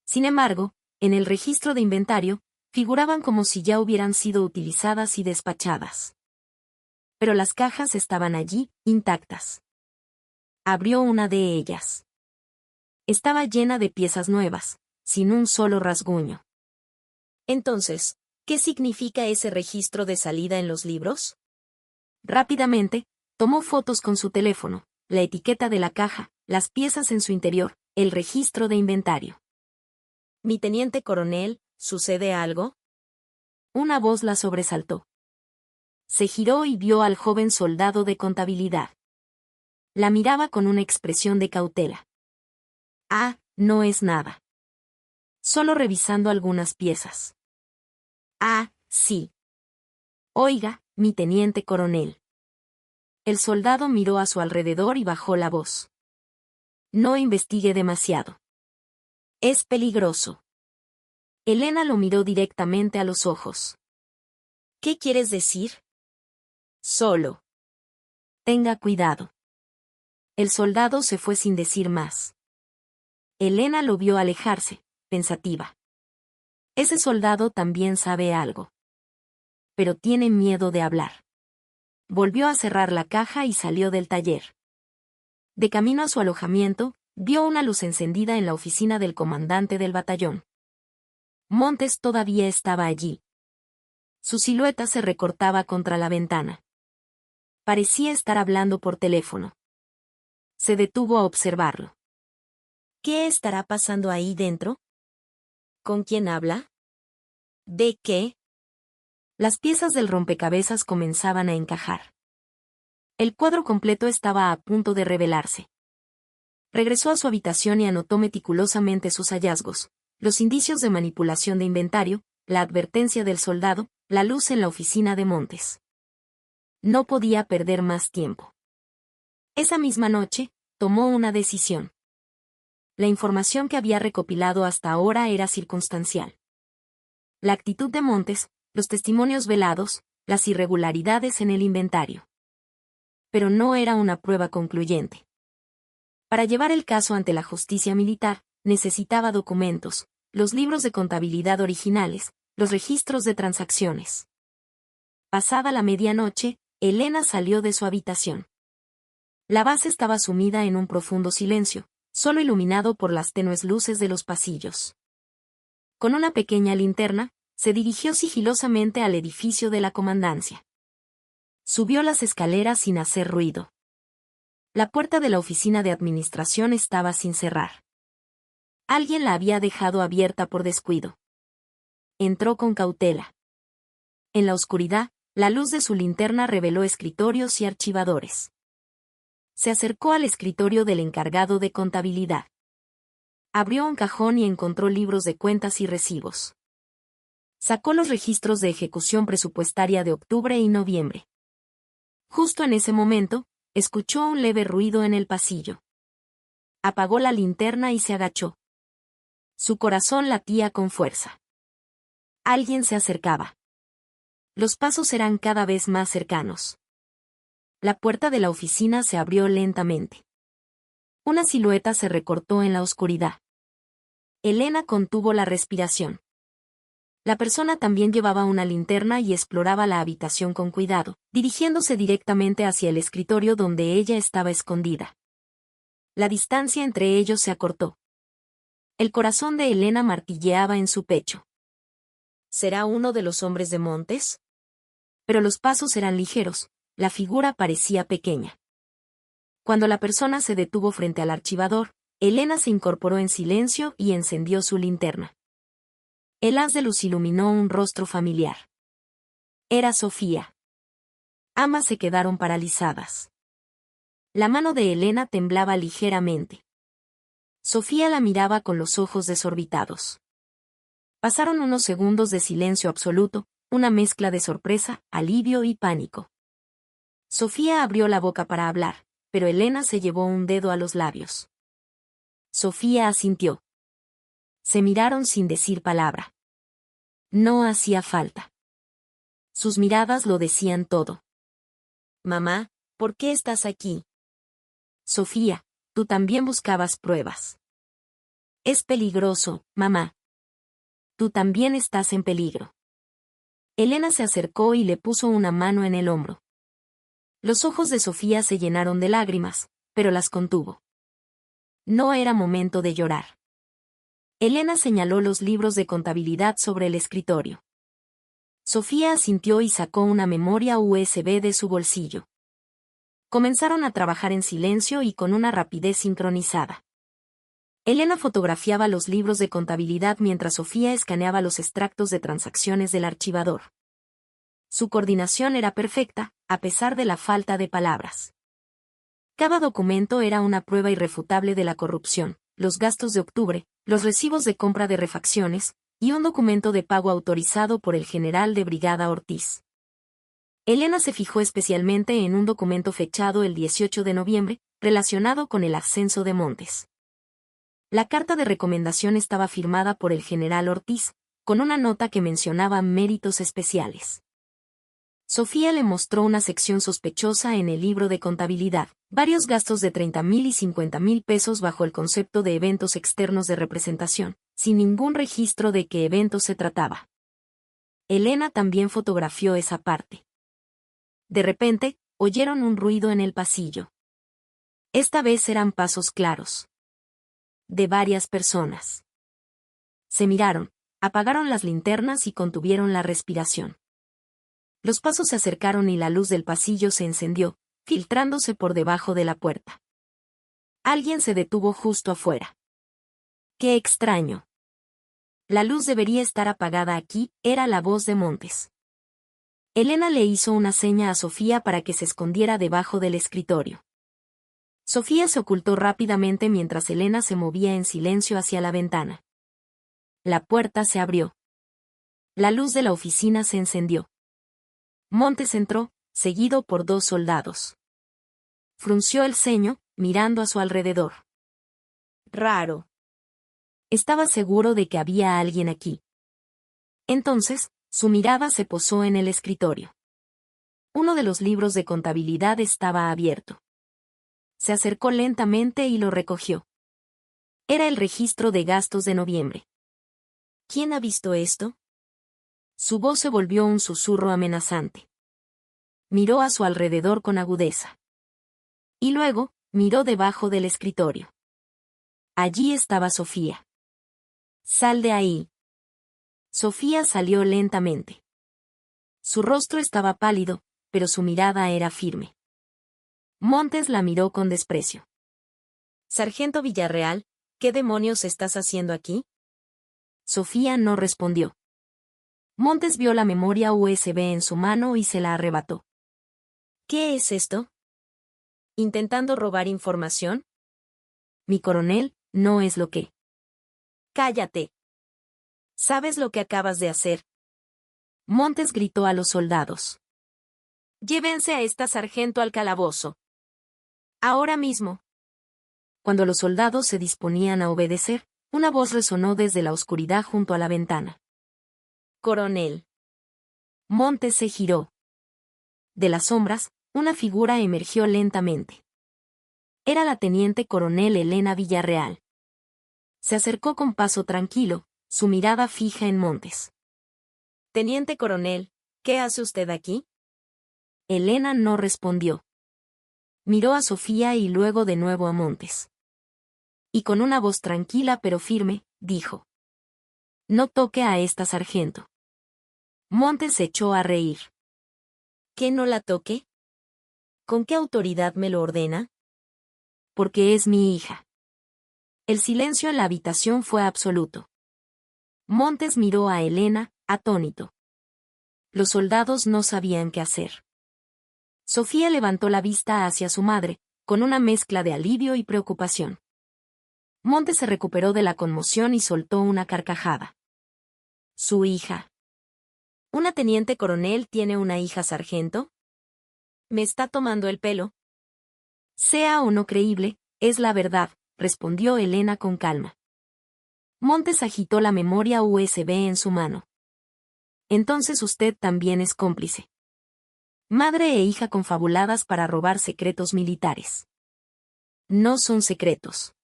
A: Sin embargo, en el registro de inventario, figuraban como si ya hubieran sido utilizadas y despachadas. Pero las cajas estaban allí, intactas. Abrió una de ellas. Estaba llena de piezas nuevas, sin un solo rasguño. Entonces, ¿qué significa ese registro de salida en los libros? Rápidamente, tomó fotos con su teléfono, la etiqueta de la caja, las piezas en su interior, el registro de inventario. Mi teniente coronel, ¿sucede algo? Una voz la sobresaltó. Se giró y vio al joven soldado de contabilidad. La miraba con una expresión de cautela. Ah, no es nada. Solo revisando algunas piezas. Ah, sí. Oiga, mi teniente coronel. El soldado miró a su alrededor y bajó la voz. No investigue demasiado. Es peligroso. Elena lo miró directamente a los ojos. ¿Qué quieres decir? Solo. Tenga cuidado. El soldado se fue sin decir más. Elena lo vio alejarse, pensativa. Ese soldado también sabe algo. Pero tiene miedo de hablar. Volvió a cerrar la caja y salió del taller. De camino a su alojamiento, vio una luz encendida en la oficina del comandante del batallón. Montes todavía estaba allí. Su silueta se recortaba contra la ventana. Parecía estar hablando por teléfono. Se detuvo a observarlo. ¿Qué estará pasando ahí dentro? ¿Con quién habla? ¿De qué? Las piezas del rompecabezas comenzaban a encajar. El cuadro completo estaba a punto de revelarse. Regresó a su habitación y anotó meticulosamente sus hallazgos, los indicios de manipulación de inventario, la advertencia del soldado, la luz en la oficina de Montes. No podía perder más tiempo. Esa misma noche, tomó una decisión. La información que había recopilado hasta ahora era circunstancial. La actitud de Montes, los testimonios velados, las irregularidades en el inventario. Pero no era una prueba concluyente. Para llevar el caso ante la justicia militar, necesitaba documentos, los libros de contabilidad originales, los registros de transacciones. Pasada la medianoche, Elena salió de su habitación. La base estaba sumida en un profundo silencio, solo iluminado por las tenues luces de los pasillos. Con una pequeña linterna, se dirigió sigilosamente al edificio de la comandancia. Subió las escaleras sin hacer ruido. La puerta de la oficina de administración estaba sin cerrar. Alguien la había dejado abierta por descuido. Entró con cautela. En la oscuridad, la luz de su linterna reveló escritorios y archivadores. Se acercó al escritorio del encargado de contabilidad. Abrió un cajón y encontró libros de cuentas y recibos. Sacó los registros de ejecución presupuestaria de octubre y noviembre. Justo en ese momento, escuchó un leve ruido en el pasillo. Apagó la linterna y se agachó. Su corazón latía con fuerza. Alguien se acercaba. Los pasos eran cada vez más cercanos. La puerta de la oficina se abrió lentamente. Una silueta se recortó en la oscuridad. Elena contuvo la respiración. La persona también llevaba una linterna y exploraba la habitación con cuidado, dirigiéndose directamente hacia el escritorio donde ella estaba escondida. La distancia entre ellos se acortó. El corazón de Elena martilleaba en su pecho. ¿Será uno de los hombres de Montes? Pero los pasos eran ligeros, la figura parecía pequeña. Cuando la persona se detuvo frente al archivador, Elena se incorporó en silencio y encendió su linterna. El haz de luz iluminó un rostro familiar. Era Sofía. Ambas se quedaron paralizadas. La mano de Elena temblaba ligeramente. Sofía la miraba con los ojos desorbitados. Pasaron unos segundos de silencio absoluto, una mezcla de sorpresa, alivio y pánico. Sofía abrió la boca para hablar, pero Elena se llevó un dedo a los labios. Sofía asintió. Se miraron sin decir palabra. No hacía falta. Sus miradas lo decían todo. Mamá, ¿por qué estás aquí? Sofía, tú también buscabas pruebas. Es peligroso, mamá. Tú también estás en peligro. Elena se acercó y le puso una mano en el hombro. Los ojos de Sofía se llenaron de lágrimas, pero las contuvo. No era momento de llorar. Elena señaló los libros de contabilidad sobre el escritorio. Sofía asintió y sacó una memoria USB de su bolsillo. Comenzaron a trabajar en silencio y con una rapidez sincronizada. Elena fotografiaba los libros de contabilidad mientras Sofía escaneaba los extractos de transacciones del archivador. Su coordinación era perfecta, a pesar de la falta de palabras. Cada documento era una prueba irrefutable de la corrupción, los gastos de octubre, los recibos de compra de refacciones, y un documento de pago autorizado por el general de brigada Ortiz. Elena se fijó especialmente en un documento fechado el 18 de noviembre, relacionado con el ascenso de Montes. La carta de recomendación estaba firmada por el general Ortiz, con una nota que mencionaba méritos especiales. Sofía le mostró una sección sospechosa en el libro de contabilidad, varios gastos de 30,000 y 50,000 pesos bajo el concepto de eventos externos de representación, sin ningún registro de qué eventos se trataba. Elena también fotografió esa parte. De repente, oyeron un ruido en el pasillo. Esta vez eran pasos claros. De varias personas. Se miraron, apagaron las linternas y contuvieron la respiración. Los pasos se acercaron y la luz del pasillo se encendió, filtrándose por debajo de la puerta. Alguien se detuvo justo afuera. ¡Qué extraño! La luz debería estar apagada aquí, era la voz de Montes. Elena le hizo una seña a Sofía para que se escondiera debajo del escritorio. Sofía se ocultó rápidamente mientras Elena se movía en silencio hacia la ventana. La puerta se abrió. La luz de la oficina se encendió. Montes entró, seguido por 2 soldados. Frunció el ceño, mirando a su alrededor. Raro. Estaba seguro de que había alguien aquí. Entonces, su mirada se posó en el escritorio. Uno de los libros de contabilidad estaba abierto. Se acercó lentamente y lo recogió. Era el registro de gastos de noviembre. ¿Quién ha visto esto? Su voz se volvió un susurro amenazante. Miró a su alrededor con agudeza. Y luego, miró debajo del escritorio. Allí estaba Sofía. «Sal de ahí». Sofía salió lentamente. Su rostro estaba pálido, pero su mirada era firme. Montes la miró con desprecio. «Sargento Villarreal, ¿qué demonios estás haciendo aquí?» Sofía no respondió. Montes vio la memoria USB en su mano y se la arrebató. «¿Qué es esto? ¿Intentando robar información?» «Mi coronel, no es lo que...» «Cállate. ¿Sabes lo que acabas de hacer?» Montes gritó a los soldados. «Llévense a esta sargento al calabozo. Ahora mismo». Cuando los soldados se disponían a obedecer, una voz resonó desde la oscuridad junto a la ventana. «Coronel». Montes se giró. De las sombras, una figura emergió lentamente. Era la teniente coronel Elena Villarreal. Se acercó con paso tranquilo, su mirada fija en Montes. «Teniente coronel, ¿qué hace usted aquí?» Elena no respondió. Miró a Sofía y luego de nuevo a Montes. Y con una voz tranquila pero firme, dijo: «No toque a esta sargento». Montes se echó a reír. «¿Qué no la toque? ¿Con qué autoridad me lo ordena?» «Porque es mi hija». El silencio en la habitación fue absoluto. Montes miró a Elena, atónito. Los soldados no sabían qué hacer. Sofía levantó la vista hacia su madre, con una mezcla de alivio y preocupación. Montes se recuperó de la conmoción y soltó una carcajada. «¿Su hija? ¿Una teniente coronel tiene una hija sargento? ¿Me está tomando el pelo?» «Sea o no creíble, es la verdad», respondió Elena con calma. Montes agitó la memoria USB en su mano. «Entonces usted también es cómplice. Madre e hija confabuladas para robar secretos militares». «No son secretos.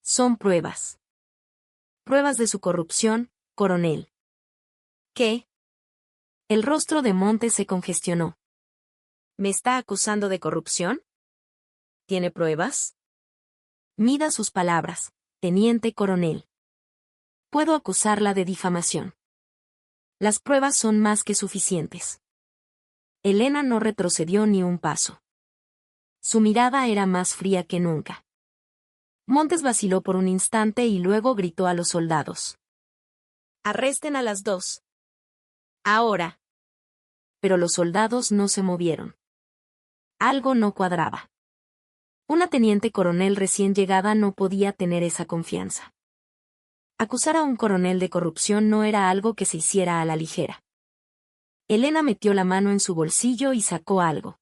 A: Son pruebas. Pruebas de su corrupción, coronel». «¿Qué?» El rostro de Montes se congestionó. «¿Me está acusando de corrupción? ¿Tiene pruebas?» «Mida sus palabras, teniente coronel. Puedo acusarla de difamación. Las pruebas son más que suficientes». Elena no retrocedió ni un paso. Su mirada era más fría que nunca. Montes vaciló por un instante y luego gritó a los soldados: «Arresten a las 2. Ahora». pero los soldados no se movieron. Algo no cuadraba. Una teniente coronel recién llegada no podía tener esa confianza. Acusar a un coronel de corrupción no era algo que se hiciera a la ligera. Elena metió la mano en su bolsillo y sacó algo.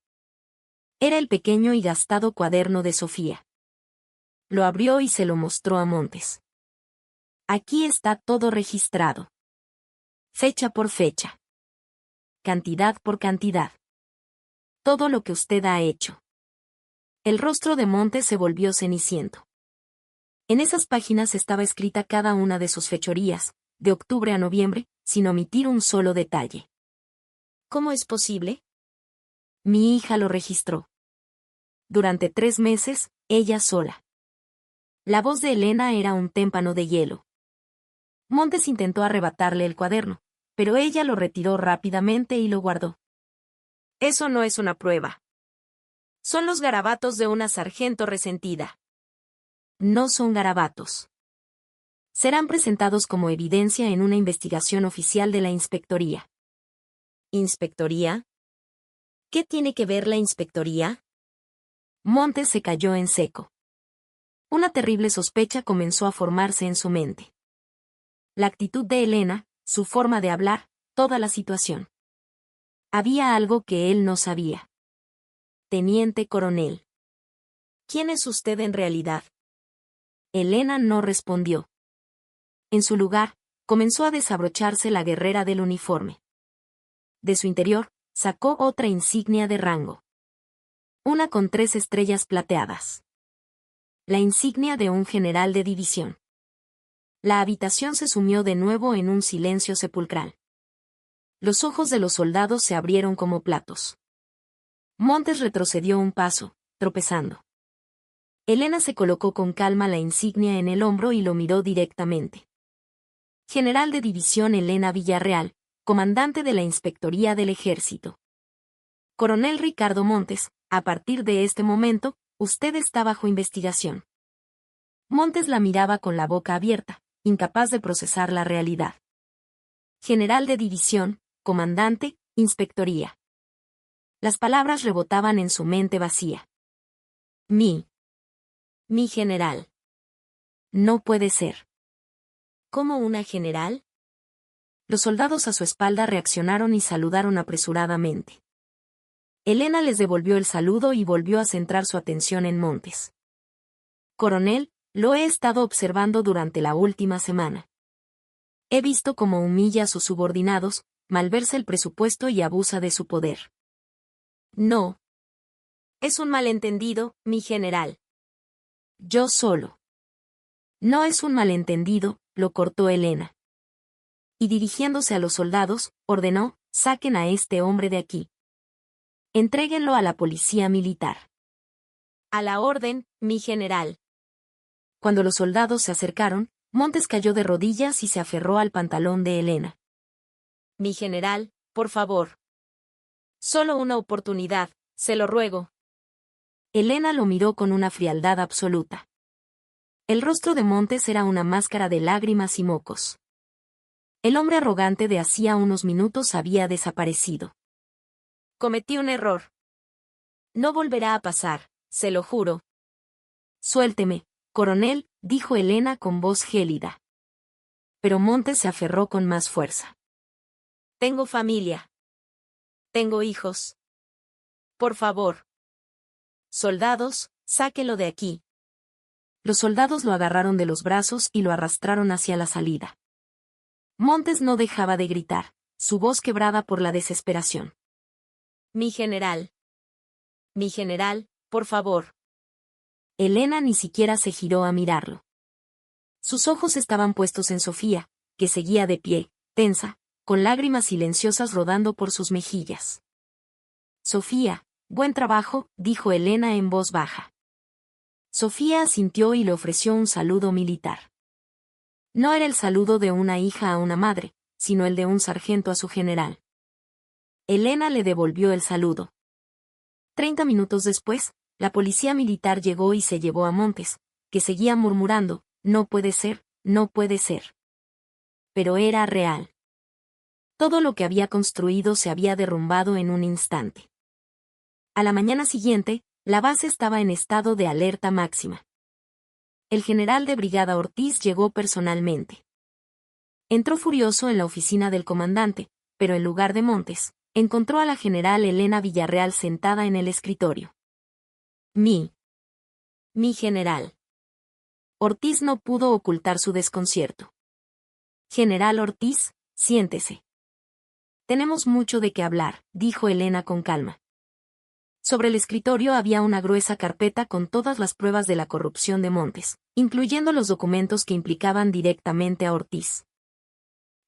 A: Era el pequeño y gastado cuaderno de Sofía. Lo abrió y se lo mostró a Montes. Aquí está todo registrado. Fecha por fecha. Cantidad por cantidad. Todo lo que usted ha hecho. El rostro de Montes se volvió ceniciento. En esas páginas estaba escrita cada una de sus fechorías, de octubre a noviembre, sin omitir un solo detalle. ¿Cómo es posible? Mi hija lo registró. Durante 3 meses, ella sola. La voz de Elena era un témpano de hielo. Montes intentó arrebatarle el cuaderno, pero ella lo retiró rápidamente y lo guardó. Eso no es una prueba. Son los garabatos de una sargento resentida. No son garabatos. Serán presentados como evidencia en una investigación oficial de la inspectoría. ¿Inspectoría? ¿Qué tiene que ver la inspectoría? Montes se cayó en seco. Una terrible sospecha comenzó a formarse en su mente. La actitud de Elena, su forma de hablar, toda la situación. Había algo que él no sabía. Teniente coronel. ¿Quién es usted en realidad? Elena no respondió. En su lugar, comenzó a desabrocharse la guerrera del uniforme. De su interior, sacó otra insignia de rango. Una con 3 estrellas plateadas. La insignia de un general de división. La habitación se sumió de nuevo en un silencio sepulcral. Los ojos de los soldados se abrieron como platos. Montes retrocedió un paso, tropezando. Elena se colocó con calma la insignia en el hombro y lo miró directamente. General de división Elena Villarreal, comandante de la Inspectoría del Ejército. Coronel Ricardo Montes, a partir de este momento, usted está bajo investigación. Montes la miraba con la boca abierta, incapaz de procesar la realidad. General de división, comandante, inspectoría. Las palabras rebotaban en su mente vacía. Mi general. No puede ser. ¿Cómo una general? Los soldados a su espalda reaccionaron y saludaron apresuradamente. Elena les devolvió el saludo y volvió a centrar su atención en Montes. Coronel, lo he estado observando durante la última semana. He visto cómo humilla a sus subordinados, malversa el presupuesto y abusa de su poder. No. Es un malentendido, mi general. Yo solo. No es un malentendido, lo cortó Elena. Y dirigiéndose a los soldados, ordenó, saquen a este hombre de aquí. Entréguenlo a la policía militar. A la orden, mi general. Cuando los soldados se acercaron, Montes cayó de rodillas y se aferró al pantalón de Elena. Mi general, por favor. Solo una oportunidad, se lo ruego. Elena lo miró con una frialdad absoluta. El rostro de Montes era una máscara de lágrimas y mocos. El hombre arrogante de hacía unos minutos había desaparecido. Cometí un error. No volverá a pasar, se lo juro. Suélteme, coronel, dijo Elena con voz gélida. Pero Montes se aferró con más fuerza. Tengo familia. Tengo hijos. Por favor. Soldados, sáquelo de aquí. Los soldados lo agarraron de los brazos y lo arrastraron hacia la salida. Montes no dejaba de gritar, su voz quebrada por la desesperación. Mi general. Mi general, por favor. Elena ni siquiera se giró a mirarlo. Sus ojos estaban puestos en Sofía, que seguía de pie, tensa, con lágrimas silenciosas rodando por sus mejillas. Sofía, buen trabajo, dijo Elena en voz baja. Sofía asintió y le ofreció un saludo militar. No era el saludo de una hija a una madre, sino el de un sargento a su general. Elena le devolvió el saludo. 30 minutos después, la policía militar llegó y se llevó a Montes, que seguía murmurando, no puede ser, no puede ser. Pero era real. Todo lo que había construido se había derrumbado en un instante. A la mañana siguiente, la base estaba en estado de alerta máxima. El general de brigada Ortiz llegó personalmente. Entró furioso en la oficina del comandante, pero en lugar de Montes, encontró a la general Elena Villarreal sentada en el escritorio. Mi general. Ortiz no pudo ocultar su desconcierto. General Ortiz, siéntese. Tenemos mucho de qué hablar, dijo Elena con calma. Sobre el escritorio había una gruesa carpeta con todas las pruebas de la corrupción de Montes, incluyendo los documentos que implicaban directamente a Ortiz.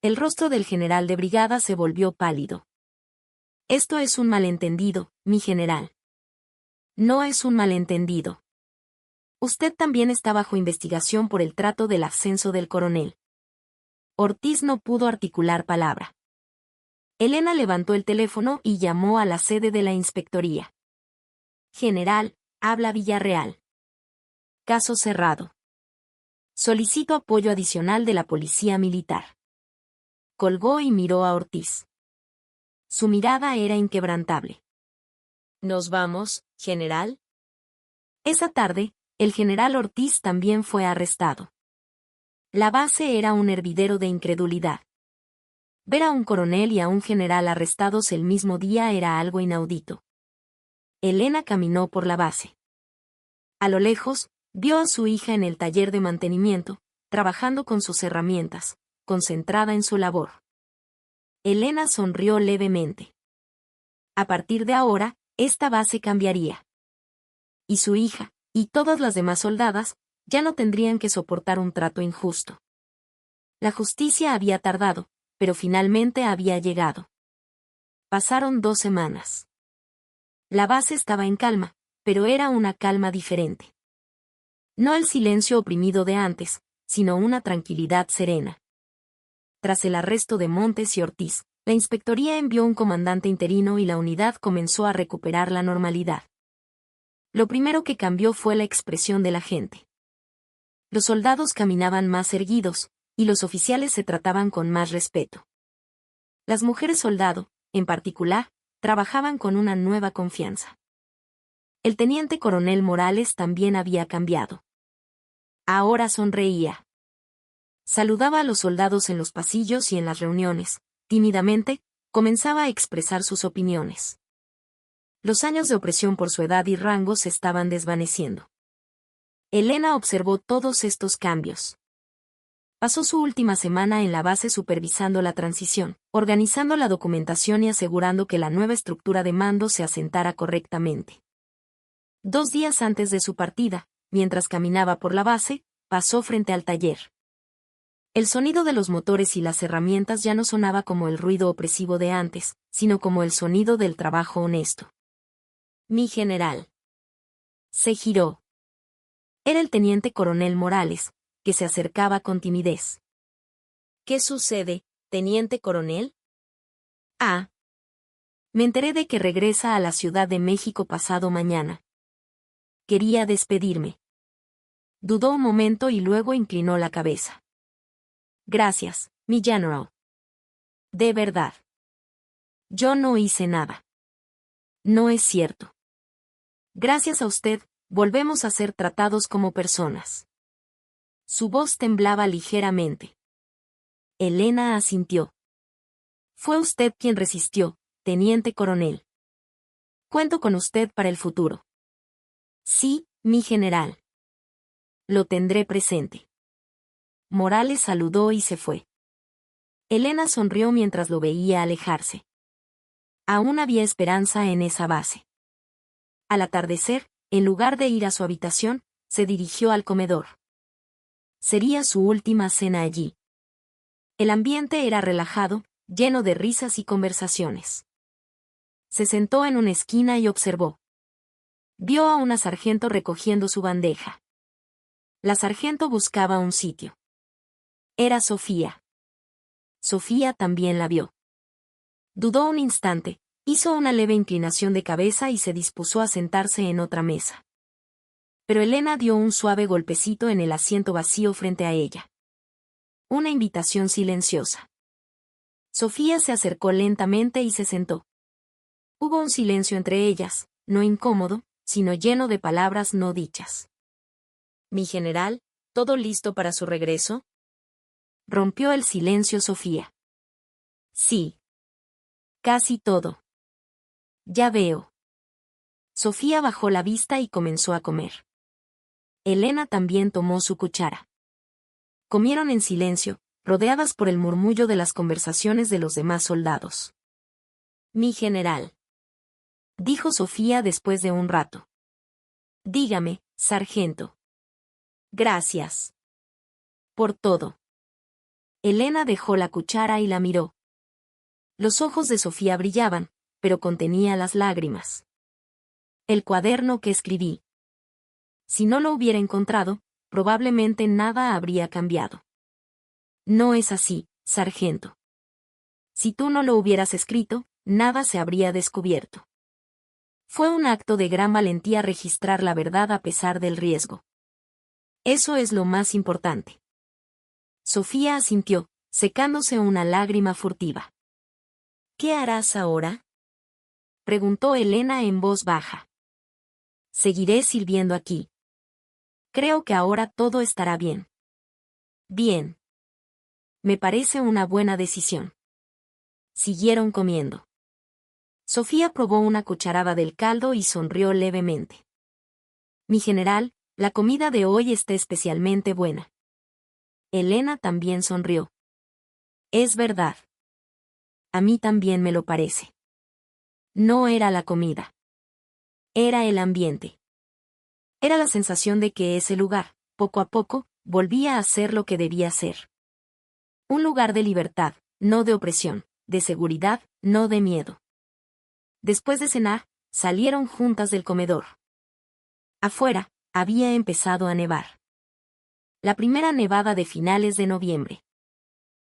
A: El rostro del general de brigada se volvió pálido. Esto es un malentendido, mi general. No es un malentendido. Usted también está bajo investigación por el trato del ascenso del coronel. Ortiz no pudo articular palabra. Elena levantó el teléfono y llamó a la sede de la inspectoría. General, habla Villarreal. Caso cerrado. Solicito apoyo adicional de la policía militar. Colgó y miró a Ortiz. Su mirada era inquebrantable. ¿Nos vamos, general? Esa tarde, el general Ortiz también fue arrestado. La base era un hervidero de incredulidad. Ver a un coronel y a un general arrestados el mismo día era algo inaudito. Elena caminó por la base. A lo lejos, vio a su hija en el taller de mantenimiento, trabajando con sus herramientas, concentrada en su labor. Elena sonrió levemente. A partir de ahora, esta base cambiaría. Y su hija, y todas las demás soldadas, ya no tendrían que soportar un trato injusto. La justicia había tardado, pero finalmente había llegado. Pasaron 2 semanas. La base estaba en calma, pero era una calma diferente. No el silencio oprimido de antes, sino una tranquilidad serena. Tras el arresto de Montes y Ortiz, la inspectoría envió un comandante interino y la unidad comenzó a recuperar la normalidad. Lo primero que cambió fue la expresión de la gente. Los soldados caminaban más erguidos, y los oficiales se trataban con más respeto. Las mujeres soldado, en particular, trabajaban con una nueva confianza. El teniente coronel Morales también había cambiado. Ahora sonreía. Saludaba a los soldados en los pasillos y en las reuniones, tímidamente, comenzaba a expresar sus opiniones. Los años de opresión por su edad y rango se estaban desvaneciendo. Elena observó todos estos cambios. Pasó su última semana en la base supervisando la transición, organizando la documentación y asegurando que la nueva estructura de mando se asentara correctamente. 2 días antes de su partida, mientras caminaba por la base, pasó frente al taller. El sonido de los motores y las herramientas ya no sonaba como el ruido opresivo de antes, sino como el sonido del trabajo honesto. Mi general. Se giró. Era el teniente coronel Morales, que se acercaba con timidez. ¿Qué sucede, teniente coronel? Ah. Me enteré de que regresa a la Ciudad de México pasado mañana. Quería despedirme. Dudó un momento y luego inclinó la cabeza. Gracias, mi general. De verdad. Yo no hice nada. No es cierto. Gracias a usted, volvemos a ser tratados como personas. Su voz temblaba ligeramente. Elena asintió. Fue usted quien resistió, teniente coronel. Cuento con usted para el futuro. Sí, mi general. Lo tendré presente. Morales saludó y se fue. Elena sonrió mientras lo veía alejarse. Aún había esperanza en esa base. Al atardecer, en lugar de ir a su habitación, se dirigió al comedor. Sería su última cena allí. El ambiente era relajado, lleno de risas y conversaciones. Se sentó en una esquina y observó. Vio a una sargento recogiendo su bandeja. La sargento buscaba un sitio. Era Sofía. Sofía también la vio. Dudó un instante, hizo una leve inclinación de cabeza y se dispuso a sentarse en otra mesa. Pero Elena dio un suave golpecito en el asiento vacío frente a ella. Una invitación silenciosa. Sofía se acercó lentamente y se sentó. Hubo un silencio entre ellas, no incómodo, sino lleno de palabras no dichas. «Mi general, ¿todo listo para su regreso?», rompió el silencio Sofía. «Sí. Casi todo. Ya veo». Sofía bajó la vista y comenzó a comer. Elena también tomó su cuchara. Comieron en silencio, rodeadas por el murmullo de las conversaciones de los demás soldados. «Mi general», dijo Sofía después de un rato. «Dígame, sargento». «Gracias. Por todo». Elena dejó la cuchara y la miró. Los ojos de Sofía brillaban, pero contenía las lágrimas. «El cuaderno que escribí. Si no lo hubiera encontrado, probablemente nada habría cambiado». «No es así, sargento. Si tú no lo hubieras escrito, nada se habría descubierto». Fue un acto de gran valentía registrar la verdad a pesar del riesgo. Eso es lo más importante. Sofía asintió, secándose una lágrima furtiva. «¿Qué harás ahora?», preguntó Elena en voz baja. «Seguiré sirviendo aquí. Creo que ahora todo estará bien». «Bien. Me parece una buena decisión». Siguieron comiendo. Sofía probó una cucharada del caldo y sonrió levemente. «Mi general, la comida de hoy está especialmente buena». Elena también sonrió. «Es verdad. A mí también me lo parece». No era la comida. Era el ambiente. Era la sensación de que ese lugar, poco a poco, volvía a ser lo que debía ser. Un lugar de libertad, no de opresión, de seguridad, no de miedo. Después de cenar, salieron juntas del comedor. Afuera, había empezado a nevar. La primera nevada de finales de noviembre.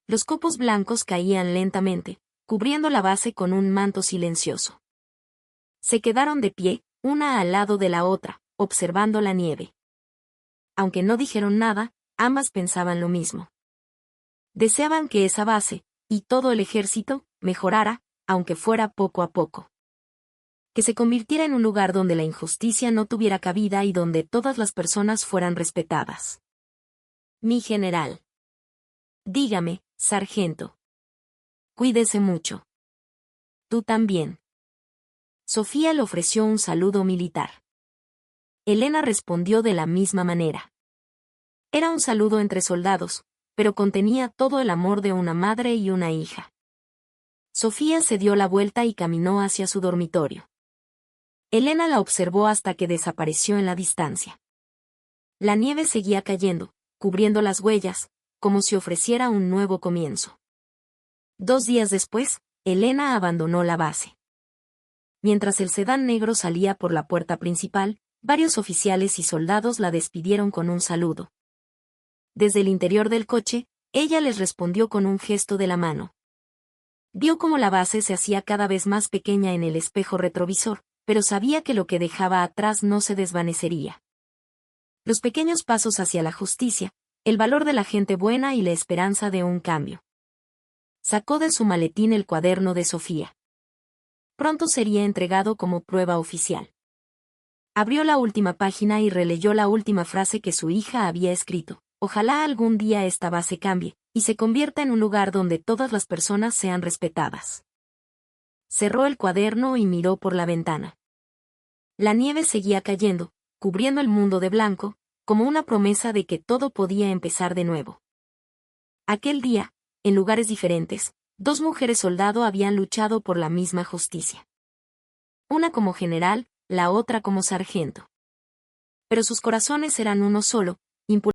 A: Los copos blancos caían lentamente, cubriendo la base con un manto silencioso. Se quedaron de pie, una al lado de la otra, observando la nieve. Aunque no dijeron nada, ambas pensaban lo mismo. Deseaban que esa base, y todo el ejército, mejorara, aunque fuera poco a poco. Que se convirtiera en un lugar donde la injusticia no tuviera cabida y donde todas las personas fueran respetadas. «Mi general». «Dígame, sargento». «Cuídese mucho». «Tú también». Sofía le ofreció un saludo militar. Elena respondió de la misma manera. Era un saludo entre soldados, pero contenía todo el amor de una madre y una hija. Sofía se dio la vuelta y caminó hacia su dormitorio. Elena la observó hasta que desapareció en la distancia. La nieve seguía cayendo, cubriendo las huellas, como si ofreciera un nuevo comienzo. 2 días después, Elena abandonó la base. Mientras el sedán negro salía por la puerta principal, varios oficiales y soldados la despidieron con un saludo. Desde el interior del coche, ella les respondió con un gesto de la mano. Vio cómo la base se hacía cada vez más pequeña en el espejo retrovisor, pero sabía que lo que dejaba atrás no se desvanecería. Los pequeños pasos hacia la justicia, el valor de la gente buena y la esperanza de un cambio. Sacó de su maletín el cuaderno de Sofía. Pronto sería entregado como prueba oficial. Abrió la última página y releyó la última frase que su hija había escrito. «Ojalá algún día esta base cambie, y se convierta en un lugar donde todas las personas sean respetadas». Cerró el cuaderno y miró por la ventana. La nieve seguía cayendo, cubriendo el mundo de blanco, como una promesa de que todo podía empezar de nuevo. Aquel día, en lugares diferentes, 2 mujeres soldado habían luchado por la misma justicia. Una como general, la otra como sargento. Pero sus corazones eran uno solo,